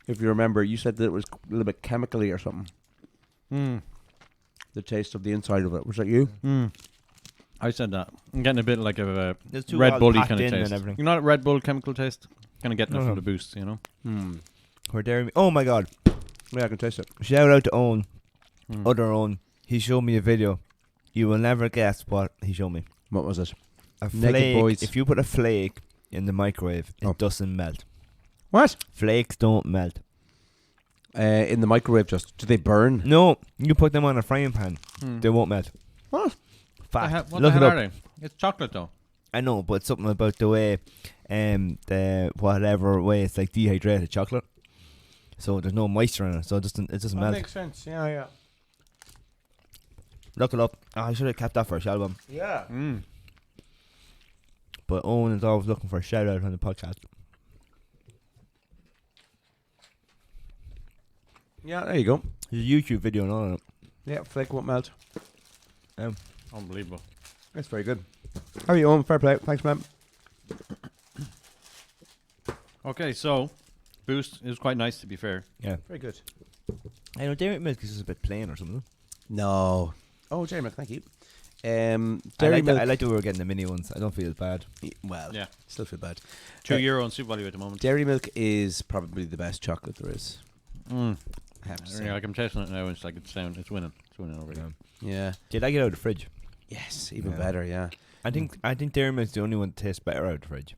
if you remember, you said that it was a little bit chemically or something. The taste of the inside of it. Was that you? I said that. I'm getting a bit like a There's two Red all Bully packed kind of in and taste. everything. You know that Red Bull chemical taste? Kind of getting it No. from the boost, you know? Where dairy milk. Oh my god. Yeah, I can taste it. Shout out to Owen. Mm. Other Owen. He showed me a video. You will never guess what he showed me. What was it? A Naked flake. Boys. If you put a flake in the microwave, it Oh. doesn't melt. What? Flakes don't melt. In the microwave just. Do they burn? No, you put them on a frying pan, they won't melt. What? Fact. What Look the it hell up. are they? It's chocolate though. I know, but something about the way, the whatever way it's like dehydrated chocolate. So there's no moisture in it, so it doesn't melt. makes sense. Yeah. Look it up. Oh, I should have kept that for a shout out. Yeah. But Owen is always looking for a shout out on the podcast. Yeah, there you go. There's a YouTube video and all of it. Yeah, flake won't melt. Unbelievable. That's very good. How are you, Owen? Fair play. Thanks, man. Okay, so boost is quite nice to be fair. Yeah. Very good. I know dairy milk is just a bit plain or something. No. Oh, Dairy Milk, thank you. I Dairy Milk. like that we were getting the mini ones. I don't feel as bad. Well, Yeah. still feel bad. €2 on Super Value at the moment. Dairy Milk is probably the best chocolate there is. I have to say. Like I'm tasting it now, and it's like it's winning. It's winning over here. Yeah. Do you like it out of the fridge? Yes, even Yeah. better, yeah. I think dairy milk's the only one that tastes better out of the fridge.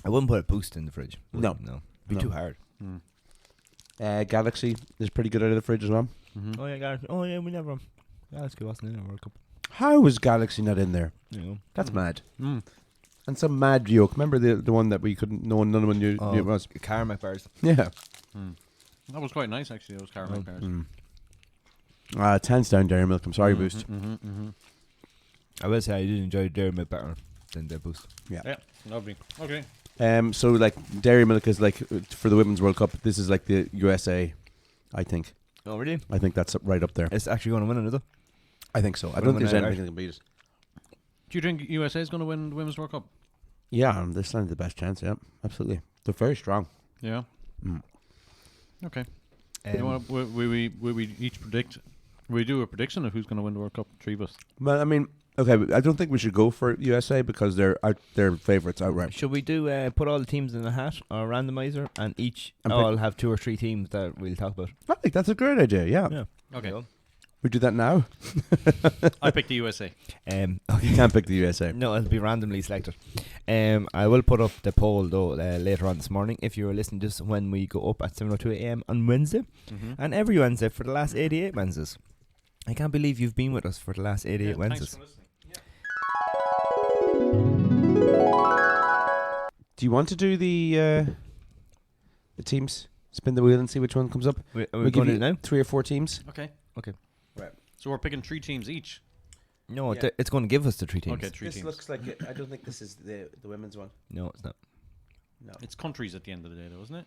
I wouldn't put a boost in the fridge. No. It'd be No. too hard. Galaxy is pretty good out of the fridge as well. Oh yeah, Gareth. Oh yeah, we never. Galaxy wasn't in the World Cup. How was Galaxy not in there? You know. That's mad. And some mad joke. Remember the one that we couldn't, none of them knew it was? Carmack bars. Yeah. That was quite nice actually. Those caramel bars. It's hands down Dairy Milk. I'm sorry, Boost. I will say I did enjoy dairy milk better than the boost. Yeah, lovely. Okay. So like Dairy Milk is like for the Women's World Cup. This is like the USA, I think. Oh really? I think that's right up there. It's actually going to win another. I think so. I When don't think there's win it, anything that can beat it. Do you think USA is going to win the Women's World Cup? Yeah, they're standing the best chance. Yeah, absolutely. They're very strong. Yeah. Mm. Okay. You wanna, will we each predict? We do a prediction of who's going to win the World Cup. Three of us. Well, I mean, okay, but I don't think we should go for USA because they're favourites outright. Should we do put all the teams in a hat or a randomizer and each And all have 2 or 3 teams that we'll talk about? I think that's a great idea. Yeah, Yeah. Okay. we do that now. I picked the USA. You can't pick the USA. No, it'll be randomly selected. I will put up the poll though later on this morning if you were listening to this when we go up at 7:02 a.m. on Wednesday and every Wednesday for the last 88 Wednesdays. I can't believe you've been with us for the last 88 Wednesdays. Thanks for listening. Do you want to do the teams? Spin the wheel and see which one comes up. Are we We'll give going to you do it now? 3 or 4 teams. Okay. Okay. Right. So we're picking 3 teams each. No, Yeah. it's going to give us the 3 teams. Okay, 3 This teams. looks like I don't think this is the women's one. No, it's not. No. It's countries at the end of the day, though, isn't it?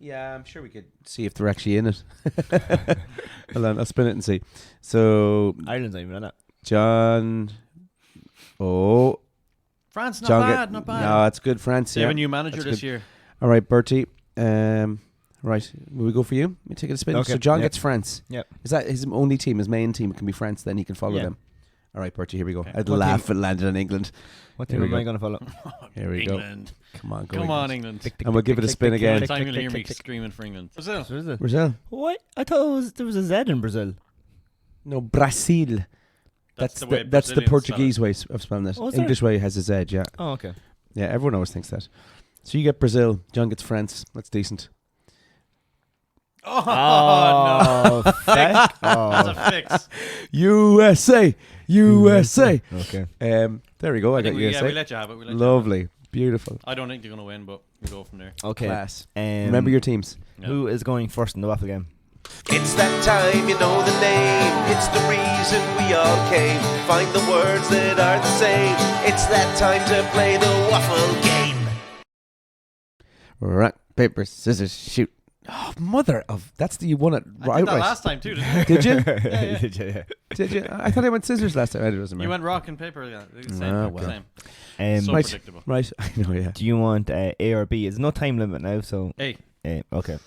Yeah, I'm sure we could see if they're actually in it. Hold on, I'll spin it and see. So Ireland's not even on that. John. Oh, France, not John bad, not bad. No, it's good. France. They have Yeah. a new manager That's this good. year. All right, Bertie. Right, will we go for you? We take it a spin. Okay, So John yeah. gets France. Yep. Is that his only team? His main team can be France. Then he can follow Yeah. them. All right, Bertie. Here we go. Okay. I'd What laugh team? if it landed on England. What Here team we am I go. going to follow? Here we go. England. Come on, go Come on, England. England. And we'll give it a spin All again. the time you'll hear me screaming for England. Brazil. So is it? Brazil. What? I thought there was a Z in Brazil. No, Brazil. That's way the Brazilians spell Portuguese way of spelling it. Oh, is there? English way has a Z. Yeah, Oh, okay. yeah. Everyone always thinks that. So you get Brazil. John gets France. That's decent. Oh, Oh, no. feck. That's Oh. a fix. USA. USA. Okay. There we go. I got think we USA. let you have it. Lovely. Beautiful. I don't think they're going to win, but we'll go from there. Okay. Class. Um, Remember your teams. Yeah. Who is going first in the waffle game? It's that time, you know the name. It's the reason we all came. Find the words that are the same. It's that time to play the waffle game. Rock, paper, scissors, shoot. Oh, mother of... That's the... You won it I did that outright. last time too, didn't I? Did you? Yeah. Did you? Yeah. Did you? I thought I went scissors last time. It doesn't matter. You went rock and paper. Yeah, the same. Ah, the well. same. So Right. predictable. Right. I know, yeah. Do you want A or B? There's no time limit now, so A. A. Okay.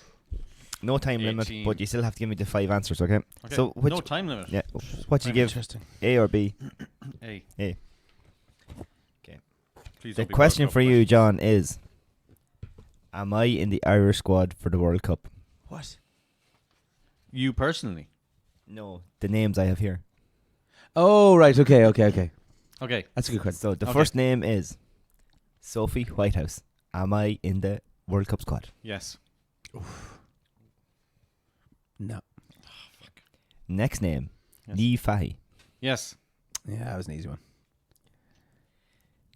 No time limit, 18. but you still have to give me the 5 answers, okay? Okay. So which? No time limit. Yeah. What you Very give? Interesting. A or B? A. A. Please The don't be question World Cup for you, questions. John, is: am I in the Irish squad for the World Cup? What? You personally. No, the names I have here. Oh, right. Okay. Okay. That's a good question. So the Okay. first name is Sophie Whitehouse. Am I in the World Cup squad? Yes. No. Next name, Yes. Lee Fahy. Yes. Yeah, that was an easy one.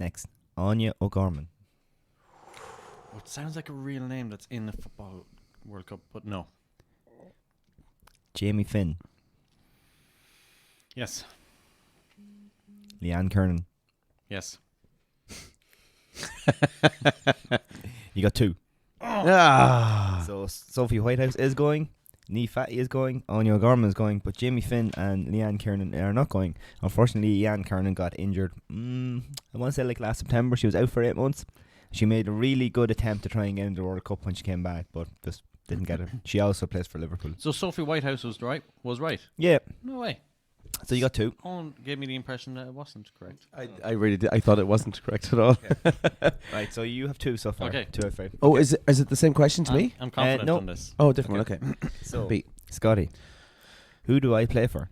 Next, Anya O'Gorman. Oh, it sounds like a real name that's in the football World Cup, but no. Jamie Finn. Yes. Leanne Kernan. Yes. You got 2. Ah. So Sophie Whitehouse is going. Nee Fatty is going. Anya O'Gorman is going. But Jamie Finn and Leanne Kernan are not going. Unfortunately, Leanne Kernan got injured. I want to say like last September. She was out for 8 months. She made a really good attempt to try and get into the World Cup when she came back, but just didn't get it. She also plays for Liverpool. So Sophie Whitehouse was right. Yeah. No way. So you got 2. Owen gave me the impression that it wasn't correct. I really did. I thought it wasn't correct at all. Right. So you have 2 so far. Okay. 2 out of 5. Oh, is it the same question to me? I'm confident no. on this. Oh, different one. Okay. So B. Scotty, who do I play for?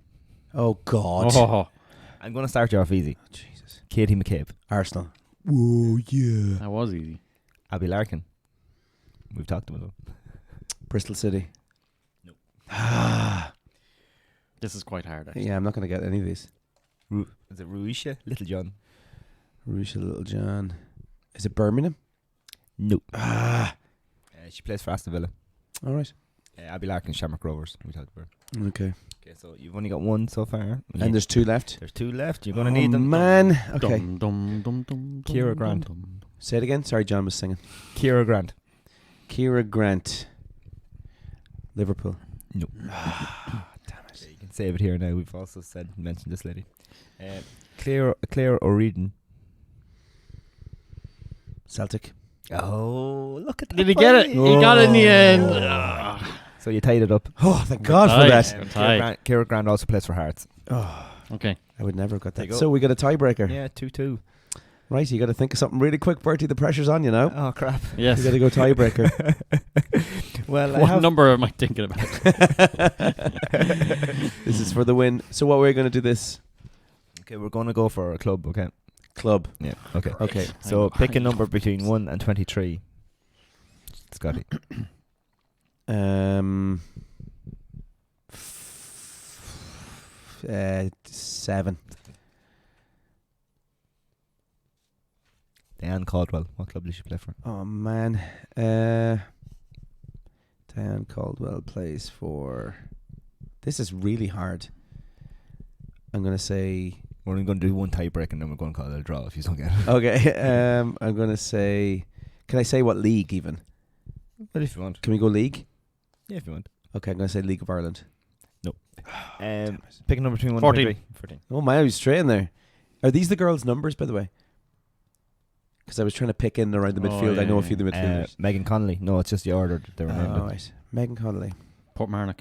Oh God. Oh, I'm going to start you off easy. Jesus. Katie McCabe. Arsenal. Oh yeah. that was easy. Abby Larkin. We've talked about them. Bristol City. Nope. This is quite hard, actually. Yeah, I'm not going to get any of these. Is it Ruisha? Little John? Rusha Little John. Is it Birmingham? Nope. Ah. She plays for Aston Villa. All right. Abby Larkin, Shamrock Rovers. We talked about her. Okay. Okay, so you've only got 1 so far. And there's 2 left. There's 2 left. You're going to need them. Man. Okay. Dum, dum, dum, dum, Kira dum, Grant. dum, dum. Say it again. Sorry, John was singing. Kira Grant. Kira Grant. Liverpool. Nope. Damn it. Okay, you can save it here now. We've also mentioned this lady. Claire O'Regan. Celtic. Oh, look at that. Did he get it? He got it in the end. So you tied it up. Oh, thank God for tied. that. Tied. Kira Grant also plays for Hearts. Oh, Okay. I would never have got There you that. go. So we got a tiebreaker. Yeah, 2-2. Right, you got to think of something really quick, Bertie. The pressure's on you now. Oh, crap. Yes. You got to go tiebreaker. Well, I What have number am I thinking about? This is for the win. So what we're going to do this Okay, we're going to go for a club, okay? club. Yeah, okay. Okay. So pick a number between 1 and 23. Scotty. 7. Diane Caldwell. What club does she play for? Oh man. Diane Caldwell plays for. This is really hard. I'm going to say. We're only going to do 1 tie break and then we're going to call it a draw if you don't get it. Okay. I'm going to say. Can I say what league even? But if you want. Can we go league? Yeah, if you want. Okay, I'm going to say League of Ireland. Pick a number between 1 14. and 23. 14. Oh my, I was straight in there. Are these the girls' numbers, by the way? Because I was trying to pick in around the Oh, midfield. yeah, I know a yeah, few of the midfielders. Megan Connolly. No, it's just the order that they were named. Oh, right. Megan Connolly. Portmarnock.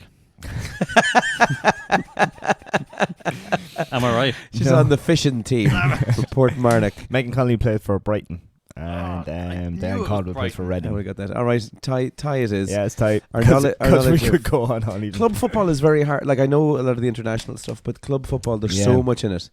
Am I right? She's No. on the fishing team for Portmarnock. Megan Connolly played for Brighton. I And knew it Diane was Caldwell plays for Brighton. Oh, Reading. we got that. All right, tie it is. Yeah, it's tight. Our Because knowledge we of- could go on all evening. Club football is very hard. Like I know a lot of the international stuff, but club football, there's Yeah. so much in it.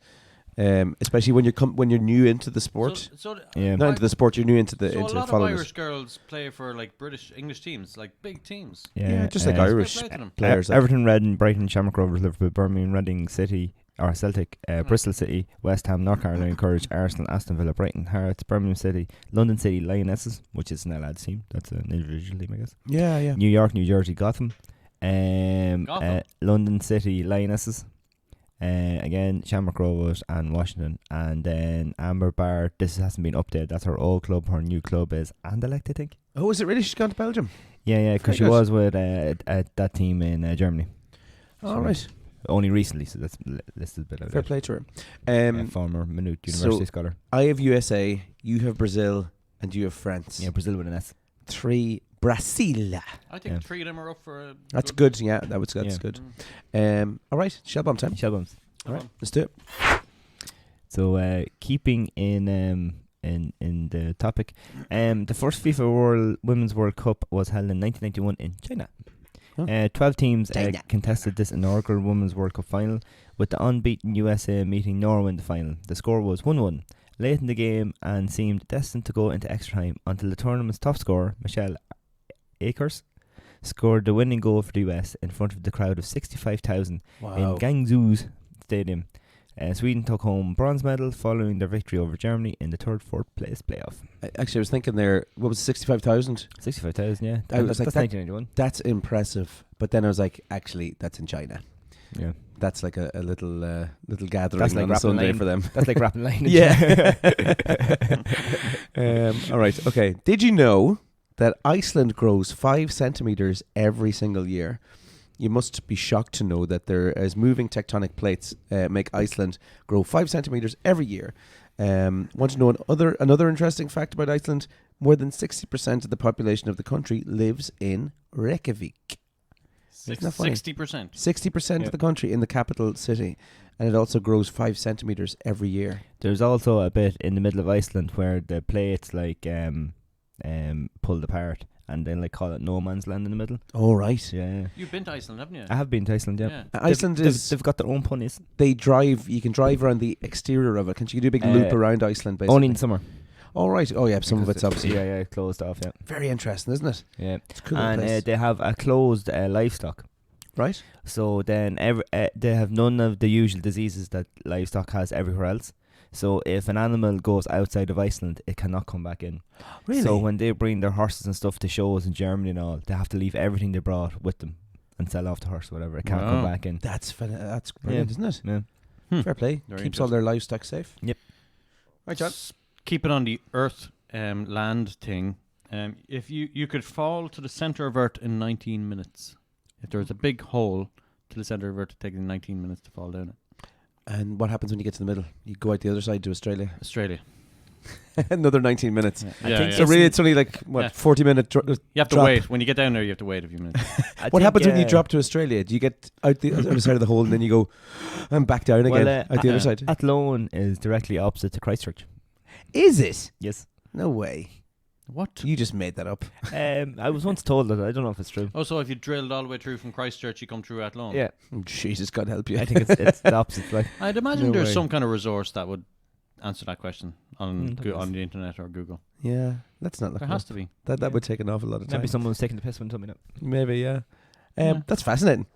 Especially when you're new into the sport. Yeah. Not into the sport, you're new into the So a into lot of following Irish it. girls play for like English teams, like big teams. Yeah, just like uh, Irish Fair play to them. players. Like, Everton, Reading, Brighton, Shamrock Rovers, Liverpool, Birmingham, Reading, City, Celtic, Bristol City, West Ham, North Carolina Courage, Arsenal, Aston Villa, Brighton, Hearts, Birmingham City, London City Lionesses, which is an lads team. That's an individual team, I guess. Yeah. New York, New Jersey, Gotham. Gotham. London City Lionesses. Again, Shamrock Rovers and Washington. And then Amber Bar, this hasn't been updated. That's her old club. Her new club is Anderlecht, I think. Oh, is it really? She's gone to Belgium? Yeah, because she Very good. was with that team in Germany. All right. Only recently, so that's listed a bit out Fair there. play to her. Former Maynooth University scholar. I have USA, you have Brazil, and you have France. Yeah, Brazil with an S. 3 Brazil. I think 3 of them are up for a That's good. Yeah, that's good. All right, shell bomb time. Shell bombs. All right, let's do it. So keeping in the topic, the first FIFA Women's World Cup was held in 1991 in China. 12 teams contested this inaugural Women's World Cup final, with the unbeaten USA meeting Norway in the final. The score was 1-1 late in the game and seemed destined to go into extra time until the tournament's top scorer, Michelle Akers, scored the winning goal for the US in front of the crowd of 65,000 in Guangzhou's stadium. Sweden took home bronze medal following their victory over Germany in the fourth place playoff. Actually, I was thinking there, what was it, 65,000? 65,000, yeah. I was That's like, 1991. That's impressive. But then I was like, actually, that's in China. Yeah. That's like a little gathering That's like on a Sunday line. for them. That's like rapping line. Yeah. All right. Okay. Did you know that Iceland grows 5 centimeters every single year? You must be shocked to know that there is moving tectonic plates make Iceland grow 5 centimeters every year. Want to know another interesting fact about Iceland? More than 60% of the population of the country lives in Reykjavik. 60%. 60% of the country in the capital city, and it also grows 5 centimeters every year. There's also a bit in the middle of Iceland where the plates like pulled apart, and then like call it no man's land in the middle. Oh right. Yeah. You've been to Iceland, haven't you? I have been to Iceland. Yeah. Iceland they've got their own ponies. They drive. You can drive around the exterior of it. Can you do a big loop around Iceland? Basically. Only in summer. Oh right. Oh yeah. Some of it's obviously. Yeah, closed off. Yeah. Very interesting, isn't it? Yeah. It's a cool and place. they have a closed livestock. Right. So then they have none of the usual diseases that livestock has everywhere else. So if an animal goes outside of Iceland, it cannot come back in. Really? So when they bring their horses and stuff to shows in Germany and all, they have to leave everything they brought with them and sell off the horse or whatever. It can't come back in. That's brilliant, isn't it? Yeah. Fair play. Very Keeps all their livestock safe. Yep. Right, John. Keep it on the Earth land thing. If you could fall to the center of Earth in 19 minutes, if there was a big hole to the center of Earth, it takes 19 minutes to fall down it. And what happens when you get to the middle? You go out the other side to Australia. Another 19 minutes. Yeah. I think So really, it's only like 40-minute. You have to drop. wait. When you get down there, you have to wait a few minutes. What happens when you drop to Australia? Do you get out the other side of the hole and then you go, I'm back down again out the other side? Athlone is directly opposite to Christchurch. Is it? Yes. No way. What? You just made that up. I was once told that. I don't know if it's true. Oh, so if you drilled all the way through from Christchurch, you come through Athlone? Yeah. Oh, Jesus, God help you. I think it's the opposite. Like, I'd imagine No there's way. some kind of resource that would answer that question on there on is. the internet or Google. Yeah, let's not look. There has to be. That Yeah. would take an awful lot of time. maybe someone was taking the piss when told me that. Maybe, yeah. Yeah. That's fascinating.